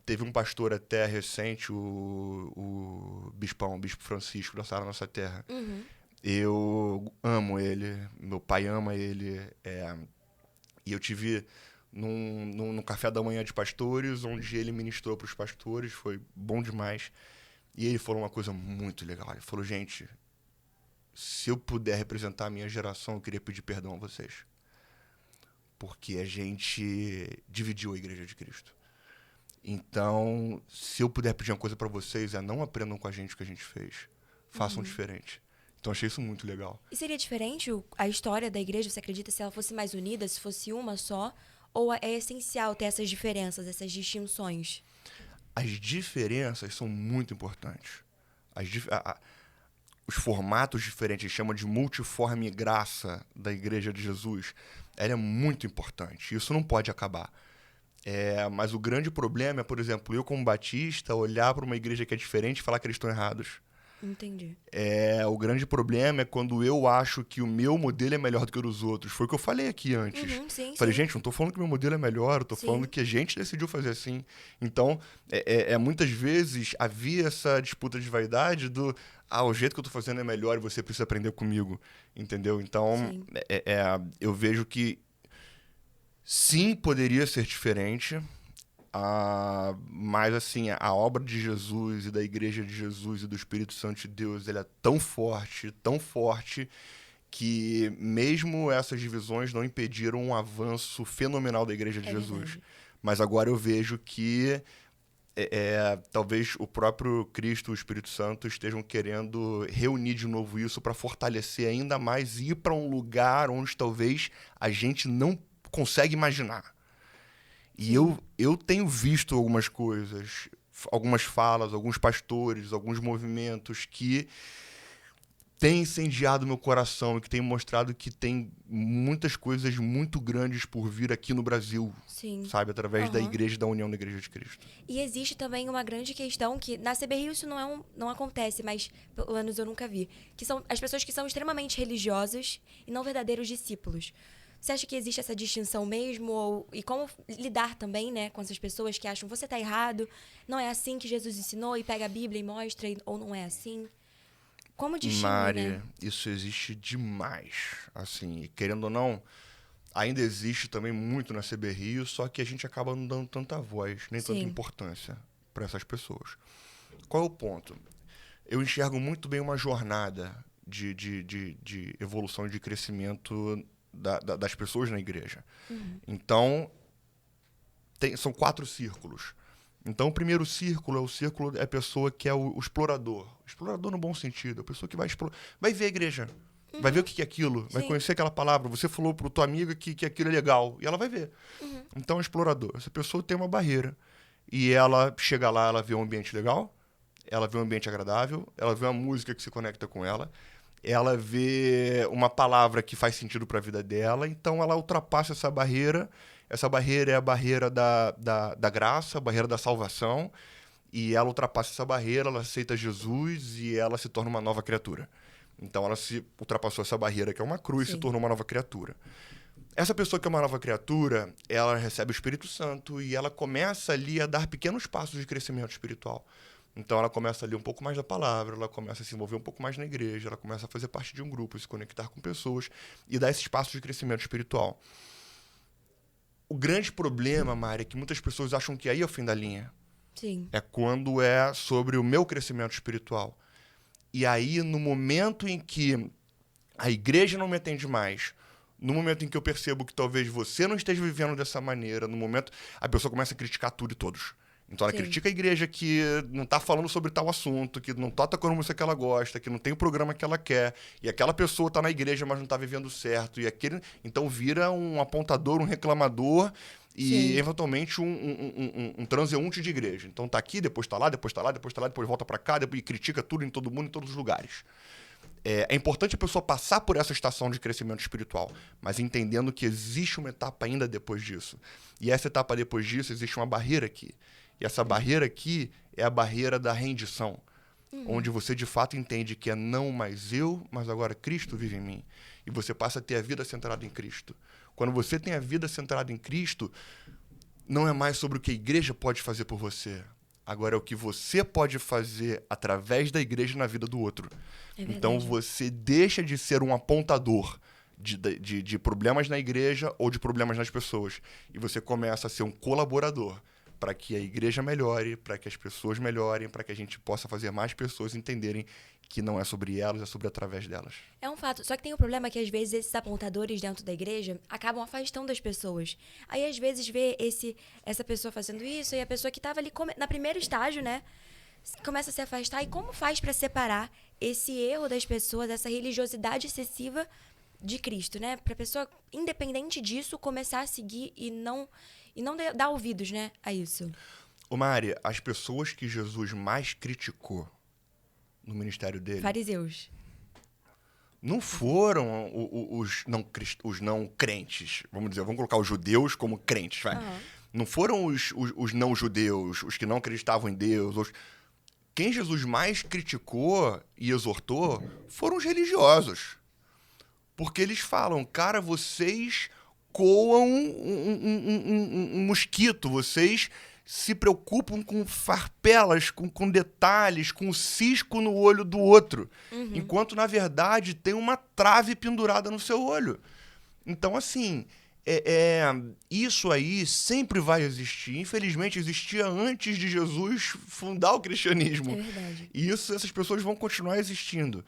Teve um pastor até recente, o Bispo Francisco, da Sara Nossa Terra. Eu amo ele, meu pai ama ele, e eu tive num café da manhã de pastores, onde ele ministrou para os pastores, foi bom demais. E ele falou uma coisa muito legal. Ele falou, gente, se eu puder representar a minha geração, eu queria pedir perdão a vocês. Porque a gente dividiu a Igreja de Cristo. Então, se eu puder pedir uma coisa para vocês, não aprendam com a gente o que a gente fez. Façam diferente. Então, achei isso muito legal. E seria diferente a história da igreja, você acredita, se ela fosse mais unida, se fosse uma só? Ou é essencial ter essas diferenças, essas distinções? As diferenças são muito importantes. os formatos diferentes, chama de multiforme graça da Igreja de Jesus, ela é muito importante. Isso não pode acabar. Mas o grande problema é, por exemplo, eu como batista olhar para uma igreja que é diferente e falar que eles estão errados. Entendi. O grande problema é quando eu acho que o meu modelo é melhor do que o dos outros. Foi o que eu falei aqui antes. Sim, Falei, sim. gente, não tô falando que o meu modelo é melhor, eu tô falando que a gente decidiu fazer assim. Então, muitas vezes havia essa disputa de vaidade do o jeito que eu tô fazendo é melhor e você precisa aprender comigo. Entendeu? Então, eu vejo que sim, poderia ser diferente. Mas assim, a obra de Jesus e da Igreja de Jesus e do Espírito Santo de Deus, ela é tão forte, que mesmo essas divisões não impediram um avanço fenomenal da Igreja de Jesus. Verdade. Mas agora eu vejo que talvez o próprio Cristo, o Espírito Santo, estejam querendo reunir de novo isso para fortalecer ainda mais e ir para um lugar onde talvez a gente não consegue imaginar. E eu tenho visto algumas coisas, algumas falas, alguns pastores, alguns movimentos que têm incendiado meu coração e que têm mostrado que tem muitas coisas muito grandes por vir aqui no Brasil, Sim. sabe? Através da igreja, da união da Igreja de Cristo. E existe também uma grande questão que na CBRI isso não acontece, mas pelo menos eu nunca vi, que são as pessoas que são extremamente religiosas e não verdadeiros discípulos. Você acha que existe essa distinção mesmo? E como lidar também, né, com essas pessoas que acham você está errado, não é assim que Jesus ensinou e pega a Bíblia e mostra, ou não é assim? Como distinguir, Mari, né? isso existe demais. Assim, e querendo ou não, ainda existe também muito na CB Rio, só que a gente acaba não dando tanta voz, nem tanta importância para essas pessoas. Qual é o ponto? Eu enxergo muito bem uma jornada de evolução e de crescimento das pessoas na igreja. Então, são 4 círculos. Então, o primeiro círculo é a pessoa que é o explorador. Explorador no bom sentido. A pessoa que vai ver a igreja. Vai ver o que é aquilo. Vai conhecer aquela palavra. Você falou para tua amiga que aquilo é legal. E ela vai ver. Então, é explorador. Essa pessoa tem uma barreira. E ela chega lá, ela vê um ambiente legal. Ela vê um ambiente agradável. Ela vê uma música que se conecta com ela. Ela vê uma palavra que faz sentido para a vida dela, então ela ultrapassa essa barreira. Essa barreira é a barreira da graça, a barreira da salvação, e ela ultrapassa essa barreira, ela aceita Jesus e ela se torna uma nova criatura. Então ela ultrapassou essa barreira que é uma cruz e se tornou uma nova criatura. Essa pessoa que é uma nova criatura, ela recebe o Espírito Santo e ela começa ali a dar pequenos passos de crescimento espiritual. Então ela começa a ler um pouco mais da palavra, ela começa a se envolver um pouco mais na igreja, ela começa a fazer parte de um grupo, se conectar com pessoas e dar esses passos de crescimento espiritual. O grande problema, Mari, é que muitas pessoas acham que aí é o fim da linha. Sim. É quando é sobre o meu crescimento espiritual. E aí, no momento em que a igreja não me atende mais, no momento em que eu percebo que talvez você não esteja vivendo dessa maneira, no momento, a pessoa começa a criticar tudo e todos. Então ela critica a igreja que não está falando sobre tal assunto, que não está tocando música que ela gosta, que não tem o programa que ela quer, e aquela pessoa está na igreja, mas não está vivendo certo. Então vira um apontador, um reclamador e eventualmente um transeunte de igreja. Então está aqui, depois está lá, depois está lá, depois está lá, depois volta para cá, e critica tudo em todo mundo, em todos os lugares. É importante a pessoa passar por essa estação de crescimento espiritual, mas entendendo que existe uma etapa ainda depois disso. E essa etapa depois disso, existe uma barreira aqui. E essa barreira aqui é a barreira da rendição, onde você de fato entende que é não mais eu, mas agora Cristo vive em mim. E você passa a ter a vida centrada em Cristo. Quando você tem a vida centrada em Cristo, não é mais sobre o que a igreja pode fazer por você. Agora é o que você pode fazer através da igreja na vida do outro. Então você deixa de ser um apontador de problemas na igreja ou de problemas nas pessoas. E você começa a ser um colaborador para que a igreja melhore, para que as pessoas melhorem, para que a gente possa fazer mais pessoas entenderem que não é sobre elas, é sobre através delas. É um fato. Só que tem um problema que, às vezes, esses apontadores dentro da igreja acabam afastando as pessoas. Aí, às vezes, vê essa pessoa fazendo isso e a pessoa que estava ali na primeiro estágio, né, começa a se afastar. E como faz para separar esse erro das pessoas, essa religiosidade excessiva de Cristo, né? Para a pessoa, independente disso, começar a seguir e não dar ouvidos, né, a isso. Ô Mari, as pessoas que Jesus mais criticou no ministério dele? Fariseus. Não foram os não crentes, vamos dizer, vamos colocar os judeus como crentes, vai. Aham. Não foram os não judeus, os que não acreditavam em Deus. Quem Jesus mais criticou e exortou foram os religiosos. Porque eles falam, cara, vocês coam um mosquito, vocês se preocupam com farpelas, com detalhes, com o cisco no olho do outro. Enquanto, na verdade, tem uma trave pendurada no seu olho. Então, assim, isso aí sempre vai existir. Infelizmente, existia antes de Jesus fundar o cristianismo. É verdade. E essas pessoas vão continuar existindo.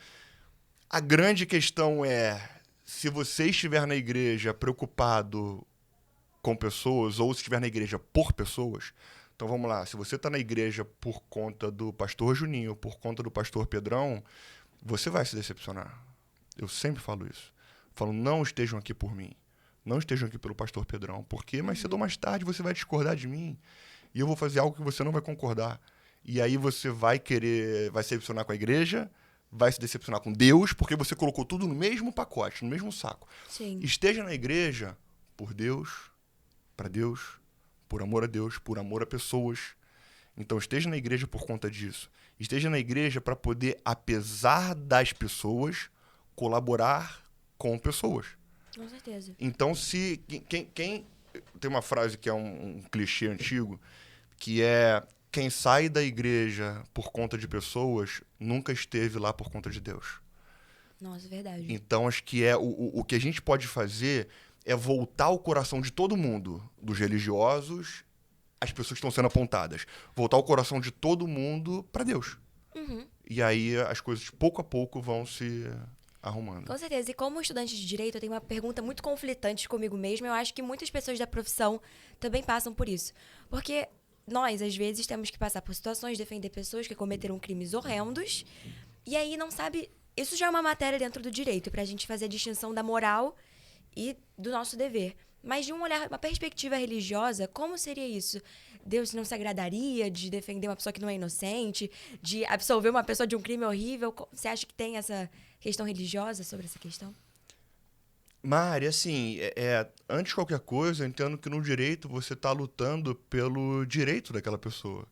A grande questão é, se você estiver na igreja preocupado com pessoas, ou se estiver na igreja por pessoas, então vamos lá, se você está na igreja por conta do pastor Juninho, por conta do pastor Pedrão, você vai se decepcionar. Eu sempre falo isso. Falo, não estejam aqui por mim. Não estejam aqui pelo pastor Pedrão, porque mais cedo ou mais tarde você vai discordar de mim e eu vou fazer algo que você não vai concordar. E aí você vai se decepcionar com a igreja, vai se decepcionar com Deus, porque você colocou tudo no mesmo pacote, no mesmo saco. Sim. Esteja na igreja por Deus, para Deus, por amor a Deus, por amor a pessoas. Então esteja na igreja por conta disso. Esteja na igreja para poder, apesar das pessoas, colaborar com pessoas. Com certeza. Então, se quem tem uma frase que é um clichê antigo, que é: quem sai da igreja por conta de pessoas nunca esteve lá por conta de Deus. Nossa, verdade. Então, acho que o que a gente pode fazer é voltar o coração de todo mundo, dos religiosos, as pessoas que estão sendo apontadas, voltar o coração de todo mundo para Deus. E aí as coisas, pouco a pouco, vão se arrumando. Com certeza. E como estudante de direito, eu tenho uma pergunta muito conflitante comigo mesma. Eu acho que muitas pessoas da profissão também passam por isso. Porque nós, às vezes, temos que passar por situações, defender pessoas que cometeram crimes horrendos. E aí não sabe... Isso já é uma matéria dentro do direito, pra gente fazer a distinção da moral e do nosso dever. Mas de um olhar, uma perspectiva religiosa, como seria isso? Deus não se agradaria de defender uma pessoa que não é inocente, de absolver uma pessoa de um crime horrível? Você acha que tem essa questão religiosa sobre essa questão? Mari, assim, antes de qualquer coisa, eu entendo que no direito você está lutando pelo direito daquela pessoa,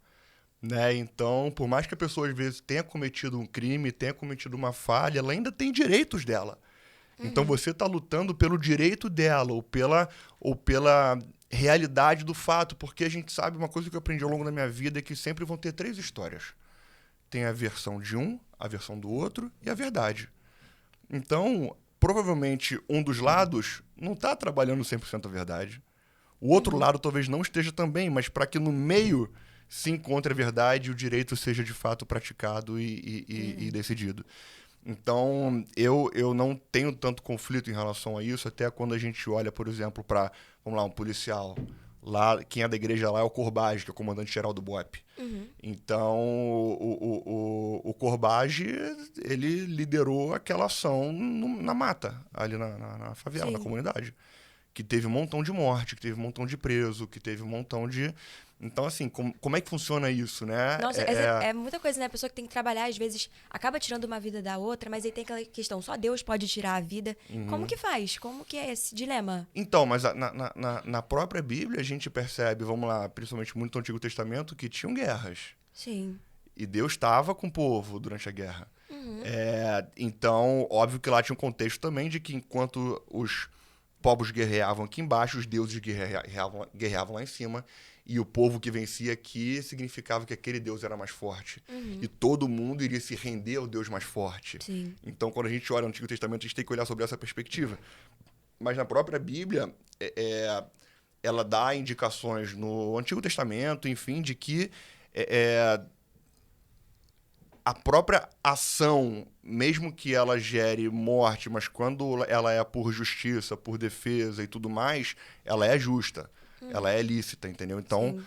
né? Então, por mais que a pessoa às vezes tenha cometido um crime, tenha cometido uma falha, ela ainda tem direitos dela. Então você está lutando pelo direito dela ou pela realidade do fato, porque a gente sabe, uma coisa que eu aprendi ao longo da minha vida é que sempre vão ter 3 histórias. Tem a versão de um, a versão do outro e a verdade. Então, provavelmente, um dos lados não está trabalhando 100% a verdade. O outro lado talvez não esteja também, mas para que no meio se encontre a verdade e o direito seja de fato praticado e decidido. Então, eu não tenho tanto conflito em relação a isso, até quando a gente olha, por exemplo, para, vamos lá, um policial. Lá, quem é da igreja lá é o Corbage, que é o comandante-geral do BOP. Então, o Corbage, ele liderou aquela ação na mata, ali na favela, Sim. na comunidade. Que teve um montão de morte, que teve um montão de preso, que teve um montão de... Então, assim, como é que funciona isso, né? Nossa, é muita coisa, né? A pessoa que tem que trabalhar, às vezes, acaba tirando uma vida da outra, mas aí tem aquela questão, só Deus pode tirar a vida. Como que faz? Como que é esse dilema? Então, mas na própria Bíblia a gente percebe, vamos lá, principalmente muito no Antigo Testamento, que tinham guerras. Sim. E Deus estava com o povo durante a guerra. Então, óbvio que lá tinha um contexto também de que enquanto os povos guerreavam aqui embaixo, os deuses guerreavam lá em cima, e o povo que vencia aqui significava que aquele Deus era mais forte. E todo mundo iria se render ao Deus mais forte. Sim. Então, quando a gente olha no Antigo Testamento, a gente tem que olhar sobre essa perspectiva. Mas na própria Bíblia, ela dá indicações no Antigo Testamento, enfim, de que a própria ação, mesmo que ela gere morte, mas quando ela é por justiça, por defesa e tudo mais, ela é justa, ela é lícita, entendeu? Então,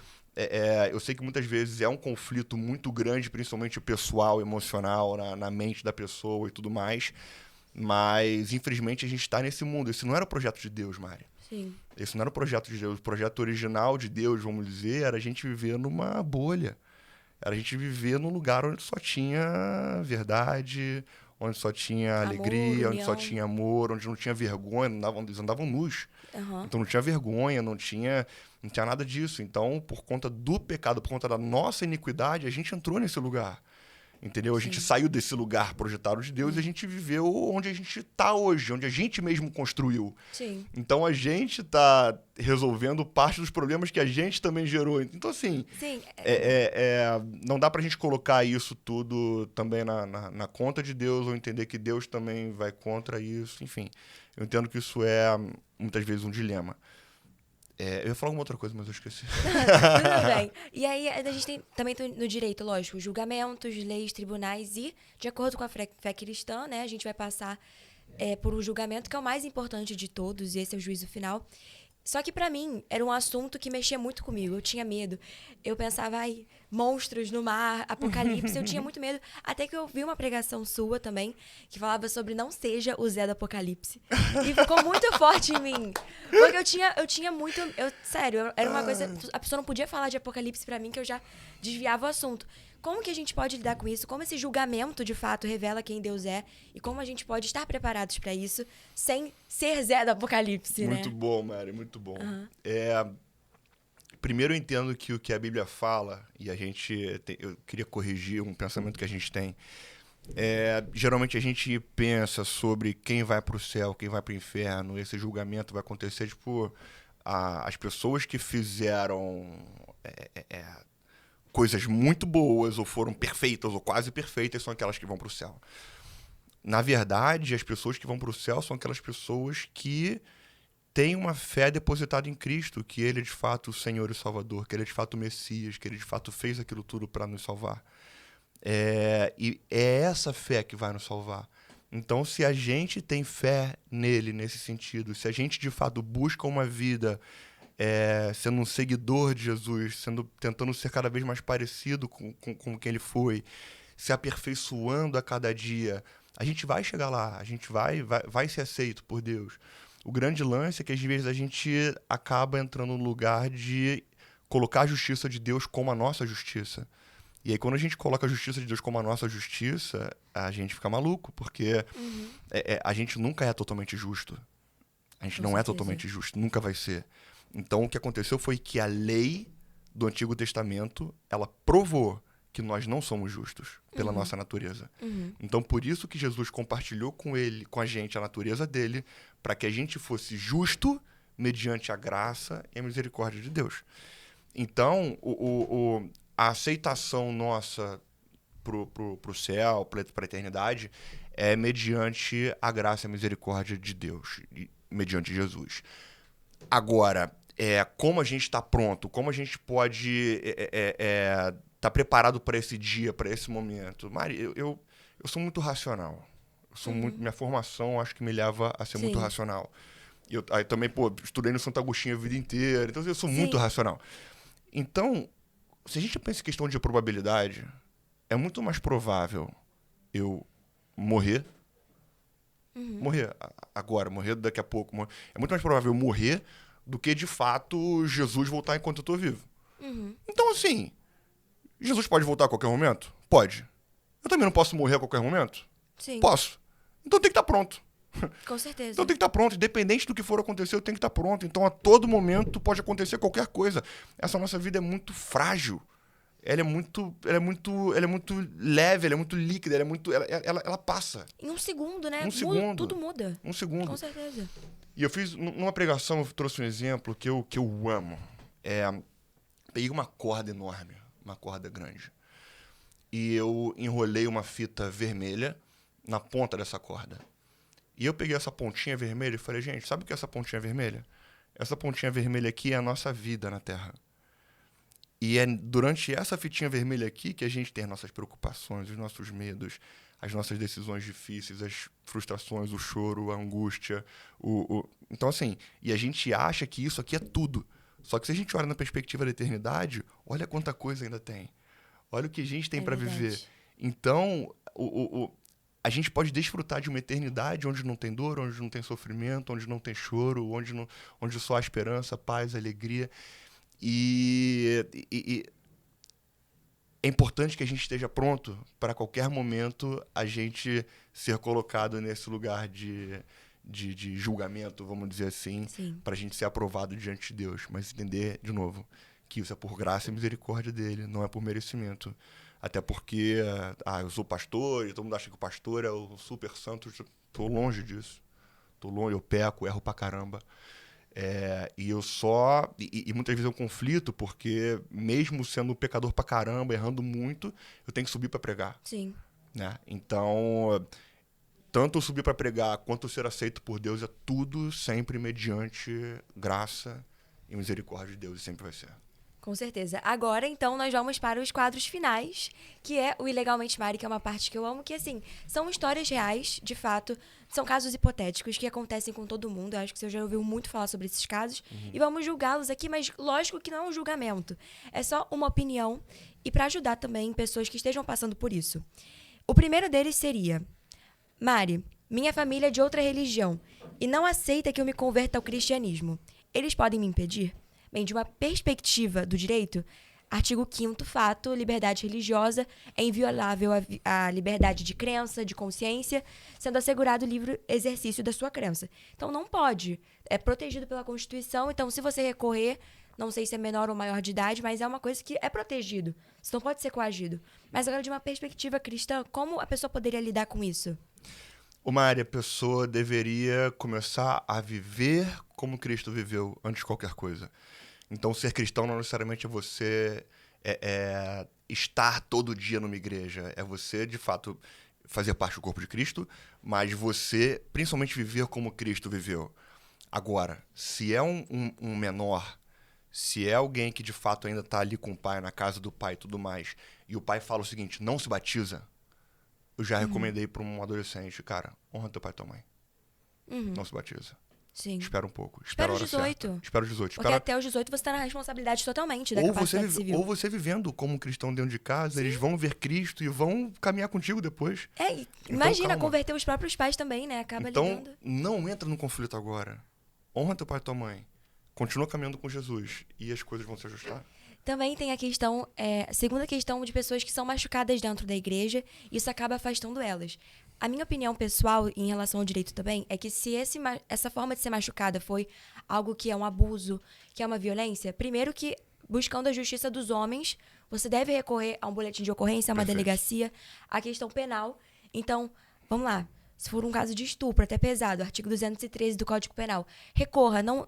eu sei que muitas vezes é um conflito muito grande, principalmente pessoal, emocional, na mente da pessoa e tudo mais, mas, infelizmente, a gente está nesse mundo. Esse não era o projeto de Deus, Mari. Sim. Esse não era o projeto de Deus. O projeto original de Deus, vamos dizer, era a gente viver numa bolha. Era a gente viver num lugar onde só tinha verdade, onde só tinha Amor, alegria, onde só união. tinha amor, onde não tinha vergonha, eles andavam nus. Aham. Então não tinha vergonha, não tinha nada disso. Então, por conta do pecado, por conta da nossa iniquidade, a gente entrou nesse lugar. Entendeu? A gente Sim. saiu desse lugar projetado de Deus e a gente viveu onde a gente está hoje, onde a gente mesmo construiu. Sim. Então a gente está resolvendo parte dos problemas que a gente também gerou. Então, assim, Sim. não dá pra gente colocar isso tudo também na conta de Deus ou entender que Deus também vai contra isso. Enfim, eu entendo que isso é muitas vezes um dilema. Eu ia falar alguma outra coisa, mas eu esqueci. Tudo bem. E aí a gente tem também no direito, lógico, julgamentos, leis, tribunais e, de acordo com a fé cristã, né, a gente vai passar por um julgamento que é o mais importante de todos, e esse é o juízo final. Só que pra mim era um assunto que mexia muito comigo. Eu tinha medo. Eu pensava, ai, monstros no mar, apocalipse. Eu tinha muito medo. Até que eu vi uma pregação sua também, que falava sobre não seja o Zé do Apocalipse. E ficou muito forte em mim. Porque eu tinha muito. Sério, era uma coisa. A pessoa não podia falar de apocalipse pra mim, que eu já desviava o assunto. Como que a gente pode lidar com isso? Como esse julgamento, de fato, revela quem Deus é? E como a gente pode estar preparados pra isso sem ser Zé do Apocalipse, Muito né? bom, Mari, muito bom. Aham. Primeiro eu entendo que o que a Bíblia fala, e eu queria corrigir um pensamento que a gente tem. Geralmente a gente pensa sobre quem vai para o céu, quem vai para o inferno, esse julgamento vai acontecer, tipo, as pessoas que fizeram coisas muito boas, ou foram perfeitas, ou quase perfeitas, são aquelas que vão para o céu. Na verdade, as pessoas que vão para o céu são aquelas pessoas que têm uma fé depositada em Cristo, que Ele é de fato o Senhor e o Salvador, que Ele é de fato o Messias, que Ele de fato fez aquilo tudo para nos salvar. E é essa fé que vai nos salvar. Então, se a gente tem fé nele nesse sentido, se a gente de fato busca uma vida sendo um seguidor de Jesus, tentando ser cada vez mais parecido com quem ele foi, se aperfeiçoando a cada dia, a gente vai chegar lá, a gente vai ser aceito por Deus. O grande lance é que às vezes a gente acaba entrando no lugar de colocar a justiça de Deus como a nossa justiça. E aí, quando a gente coloca a justiça de Deus como a nossa justiça, a gente fica maluco, porque a gente nunca é totalmente justo. A gente Com não é certeza. totalmente justo, nunca vai ser. Então, o que aconteceu foi que a lei do Antigo Testamento, ela provou que nós não somos justos pela nossa natureza. Então, por isso que Jesus compartilhou com a gente a natureza dele, para que a gente fosse justo mediante a graça e a misericórdia de Deus. Então, a aceitação nossa pro céu, pra eternidade, é mediante a graça e a misericórdia de Deus, mediante Jesus. Agora, como a gente está pronto, como a gente pode tá preparado para esse dia, para esse momento. Mari, eu sou muito racional. Minha formação acho que me leva a ser muito Sim. racional. Aí também, estudei no Santo Agostinho a vida inteira, então eu sou muito Sim. racional. Então, se a gente pensa em questão de probabilidade, é muito mais provável eu morrer, agora, morrer daqui a pouco, é muito mais provável eu morrer do que, de fato, Jesus voltar enquanto eu tô vivo. Então, assim, Jesus pode voltar a qualquer momento? Pode. Eu também não posso morrer a qualquer momento? Sim. Posso. Então tem que estar pronto. Com certeza. Então tem que estar pronto, independente do que for acontecer, eu tenho que estar pronto. Então a todo momento pode acontecer qualquer coisa. Essa nossa vida é muito frágil. Ela é muito leve, ela é muito líquida, ela passa. Em um segundo, né? Um segundo. Tudo muda. Um segundo. Com certeza. E eu fiz, numa pregação, eu trouxe um exemplo que eu amo. Peguei uma corda enorme, uma corda grande. E eu enrolei uma fita vermelha na ponta dessa corda. E eu peguei essa pontinha vermelha e falei, gente, sabe o que é essa pontinha vermelha? Essa pontinha vermelha aqui é a nossa vida na Terra. E é durante essa fitinha vermelha aqui que a gente tem as nossas preocupações, os nossos medos, as nossas decisões difíceis, as frustrações, o choro, a angústia. Então, assim, e a gente acha que isso aqui é tudo. Só que se a gente olha na perspectiva da eternidade, olha quanta coisa ainda tem. Olha o que a gente tem para viver. Então, a gente pode desfrutar de uma eternidade onde não tem dor, onde não tem sofrimento, onde não tem choro, onde só há esperança, paz, alegria. E é importante que a gente esteja pronto para qualquer momento a gente ser colocado nesse lugar de julgamento, vamos dizer assim, para a gente ser aprovado diante de Deus. Mas entender, de novo, que isso é por graça e misericórdia dele, não é por merecimento. Até porque, eu sou pastor, e todo mundo acha que o pastor é o super santo. Tô longe disso. Tô longe, eu peco, erro pra caramba. E eu só... E muitas vezes é um conflito, porque mesmo sendo um pecador pra caramba, errando muito, eu tenho que subir pra pregar. Sim. Né? Então, tanto eu subir pra pregar, quanto eu ser aceito por Deus, é tudo sempre mediante graça e misericórdia de Deus, e sempre vai ser. Com certeza. Agora, então, nós vamos para os quadros finais, que é o Ilegalmente Mari, que é uma parte que eu amo, que, assim, são histórias reais, de fato, são casos hipotéticos que acontecem com todo mundo. Eu acho que você já ouviu muito falar sobre esses casos. E vamos julgá-los aqui, mas lógico que não é um julgamento. É só uma opinião e para ajudar também pessoas que estejam passando por isso. O primeiro deles seria: Mari, minha família é de outra religião e não aceita que eu me converta ao cristianismo. Eles podem me impedir? Bem, de uma perspectiva do direito, artigo 5º, fato, liberdade religiosa é inviolável a liberdade de crença, de consciência, sendo assegurado o livre exercício da sua crença. Então, não pode. É protegido pela Constituição, então, se você recorrer, não sei se é menor ou maior de idade, mas é uma coisa que é protegido. Você não pode ser coagido. Mas agora, de uma perspectiva cristã, como a pessoa poderia lidar com isso? A pessoa deveria começar a viver como Cristo viveu antes de qualquer coisa. Então, ser cristão não necessariamente é você estar todo dia numa igreja. É você, de fato, fazer parte do corpo de Cristo, mas você, principalmente, viver como Cristo viveu. Agora, se é um menor, se é alguém que, de fato, ainda está ali com o pai, na casa do pai e tudo mais, e o pai fala o seguinte: não se batiza, eu já recomendei para um adolescente, cara, honra teu pai e tua mãe. Não se batiza. Sim. Espera um pouco. Espera os 18. Espera os 18. Porque até os 18 você está na responsabilidade totalmente da capacidade civil. Ou você vivendo como cristão dentro de casa, eles vão ver Cristo e vão caminhar contigo depois. Então, imagina, calma. Converter os próprios pais também, né? Acaba ligando. Então, não entra no conflito agora. Honra teu pai e tua mãe. Continua caminhando com Jesus e as coisas vão se ajustar. Também tem a questão, a segunda questão de pessoas que são machucadas dentro da igreja, isso acaba afastando elas. A minha opinião pessoal em relação ao direito também é que se essa forma de ser machucada foi algo que é um abuso, que é uma violência, primeiro que, buscando a justiça dos homens, você deve recorrer a um boletim de ocorrência, a uma delegacia, a questão penal. Então, vamos lá. Se for um caso de estupro, até pesado, artigo 213 do Código Penal, recorra, não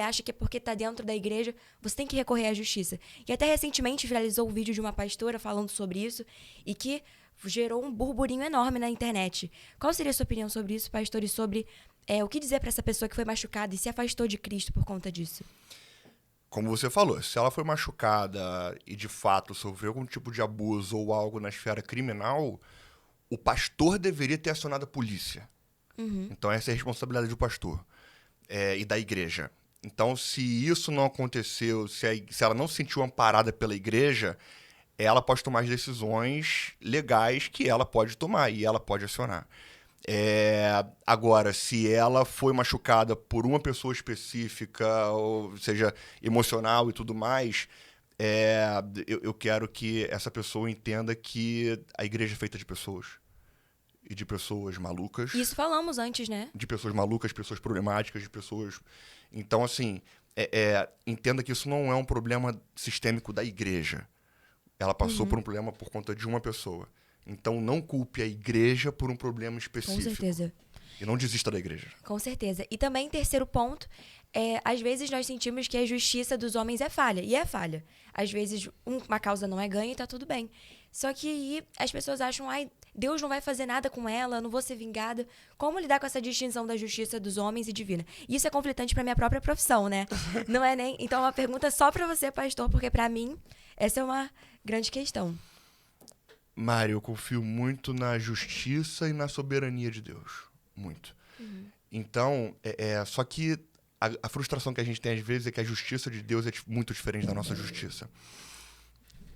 acha que é porque está dentro da igreja, você tem que recorrer à justiça. E até recentemente viralizou um vídeo de uma pastora falando sobre isso e que gerou um burburinho enorme na internet. Qual seria a sua opinião sobre isso, pastor, e sobre o que dizer para essa pessoa que foi machucada e se afastou de Cristo por conta disso? Como você falou, se ela foi machucada e de fato sofreu algum tipo de abuso ou algo na esfera criminal, o pastor deveria ter acionado a polícia. Então, essa é a responsabilidade do pastor e da igreja. Então, se isso não aconteceu, se ela não se sentiu amparada pela igreja, ela pode tomar as decisões legais que ela pode tomar e ela pode acionar. Agora, se ela foi machucada por uma pessoa específica, ou seja, emocional e tudo mais... eu quero que essa pessoa entenda que a igreja é feita de pessoas. E de pessoas malucas. Isso falamos antes, né? De pessoas malucas, pessoas problemáticas, de pessoas... Então, assim, entenda que isso não é um problema sistêmico da igreja. Ela passou por um problema por conta de uma pessoa. Então, não culpe a igreja por um problema específico. Com certeza. E não desista da igreja. Com certeza. E também, terceiro ponto, às vezes nós sentimos que a justiça dos homens é falha. E é falha. Às vezes uma causa não é ganha e tá tudo bem. Só que aí as pessoas acham, Deus não vai fazer nada com ela, não vou ser vingada. Como lidar com essa distinção da justiça dos homens e divina? Isso é conflitante pra minha própria profissão, né? Não é nem... Então, é uma pergunta só pra você, pastor, porque pra mim, essa é uma grande questão. Mari, eu confio muito na justiça e na soberania de Deus. Muito. Então, só que a frustração que a gente tem às vezes é que a justiça de Deus é muito diferente da nossa justiça.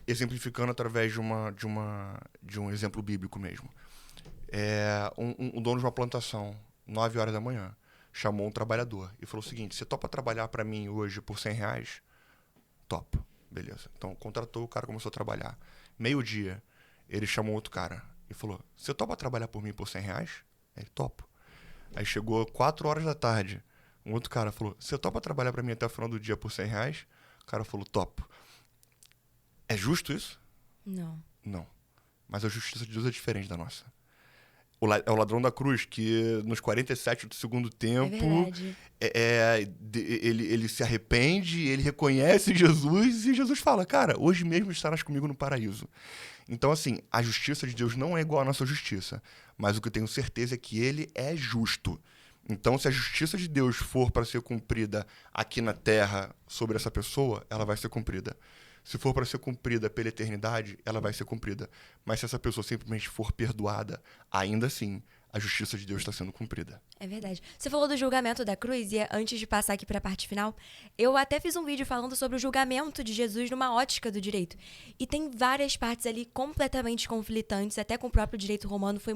Exemplificando através de um exemplo bíblico mesmo. Um dono de uma plantação, 9 horas da manhã, chamou um trabalhador e falou o seguinte: você topa trabalhar para mim hoje por R$100? Topo. Beleza. Então, contratou, o cara começou a trabalhar. meio-dia, ele chamou outro cara e falou, você topa trabalhar por mim por R$100? Ele, topo. Aí chegou 4 horas da tarde, um outro cara falou, você topa trabalhar pra mim até o final do dia por R$100? O cara falou, topo. É justo isso? Não. Não. Mas a justiça de Deus é diferente da nossa. É o ladrão da cruz, que nos 47 do segundo tempo, ele se arrepende, ele reconhece Jesus e Jesus fala, cara, hoje mesmo estarás comigo no paraíso. Então, assim, a justiça de Deus não é igual à nossa justiça, mas o que eu tenho certeza é que ele é justo. Então, se a justiça de Deus for para ser cumprida aqui na terra sobre essa pessoa, ela vai ser cumprida. Se for para ser cumprida pela eternidade, ela vai ser cumprida. Mas se essa pessoa simplesmente for perdoada, ainda assim, a justiça de Deus está sendo cumprida. É verdade. Você falou do julgamento da cruz, e antes de passar aqui para a parte final, eu até fiz um vídeo falando sobre o julgamento de Jesus numa ótica do direito. E tem várias partes ali completamente conflitantes, até com o próprio direito romano, foi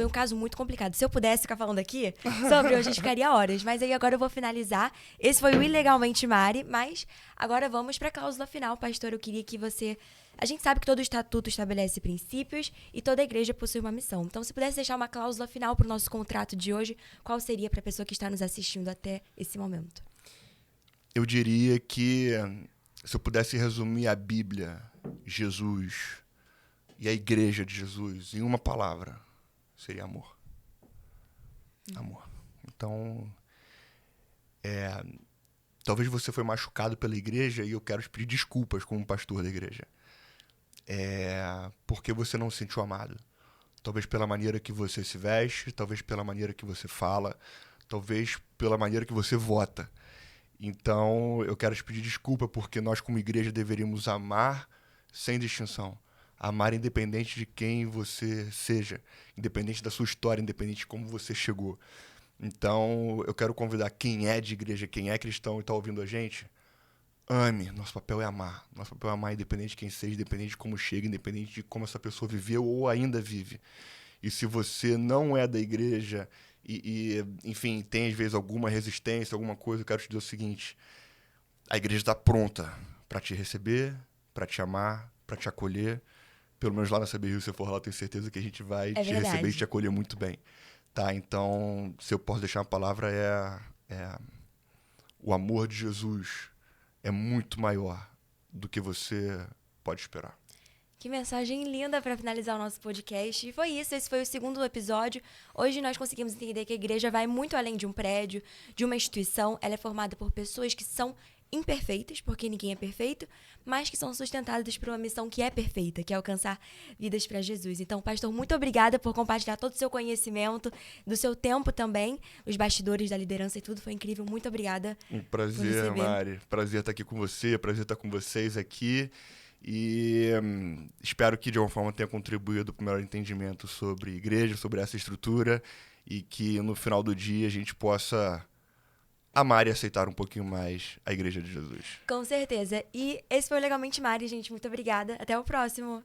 um caso muito complicado. Se eu pudesse ficar falando aqui sobre, a gente ficaria horas. Mas aí agora eu vou finalizar. Esse foi o Ilegalmente Mari, mas agora vamos para a cláusula final, pastor. Eu queria que você... A gente sabe que todo estatuto estabelece princípios e toda igreja possui uma missão. Então, se pudesse deixar uma cláusula final para o nosso contrato de hoje, qual seria para a pessoa que está nos assistindo até esse momento? Eu diria que, se eu pudesse resumir a Bíblia, Jesus e a igreja de Jesus em uma palavra, seria amor. Amor. Então, talvez você foi machucado pela igreja e eu quero te pedir desculpas como pastor da igreja. Porque você não se sentiu amado. Talvez pela maneira que você se veste, talvez pela maneira que você fala, talvez pela maneira que você vota. Então, eu quero te pedir desculpa porque nós como igreja deveríamos amar sem distinção. Amar independente de quem você seja, independente da sua história, independente de como você chegou. Então, eu quero convidar quem é de igreja, quem é cristão e está ouvindo a gente, ame. Nosso papel é amar. Nosso papel é amar independente de quem seja, independente de como chega, independente de como essa pessoa viveu ou ainda vive. E se você não é da igreja enfim, tem às vezes alguma resistência, alguma coisa, eu quero te dizer o seguinte, a igreja está pronta para te receber, para te amar, para te acolher. Pelo menos lá na CBRio, se você for lá, eu tenho certeza que a gente vai te receber e te acolher muito bem. Tá? Então, se eu posso deixar uma palavra, o amor de Jesus é muito maior do que você pode esperar. Que mensagem linda para finalizar o nosso podcast. E foi isso, esse foi o segundo episódio. Hoje nós conseguimos entender que a igreja vai muito além de um prédio, de uma instituição. Ela é formada por pessoas que são imperfeitas, porque ninguém é perfeito, mas que são sustentadas por uma missão que é perfeita, que é alcançar vidas para Jesus. Então, pastor, muito obrigada por compartilhar todo o seu conhecimento, do seu tempo também, os bastidores da liderança e tudo, foi incrível. Muito obrigada. Um prazer, Mari. Prazer estar aqui com você, prazer estar com vocês aqui. E espero que de alguma forma tenha contribuído para o melhor entendimento sobre igreja, sobre essa estrutura, e que no final do dia a gente possa amar e aceitar um pouquinho mais a Igreja de Jesus. Com certeza. E esse foi o Legalmente Mari, gente. Muito obrigada. Até o próximo.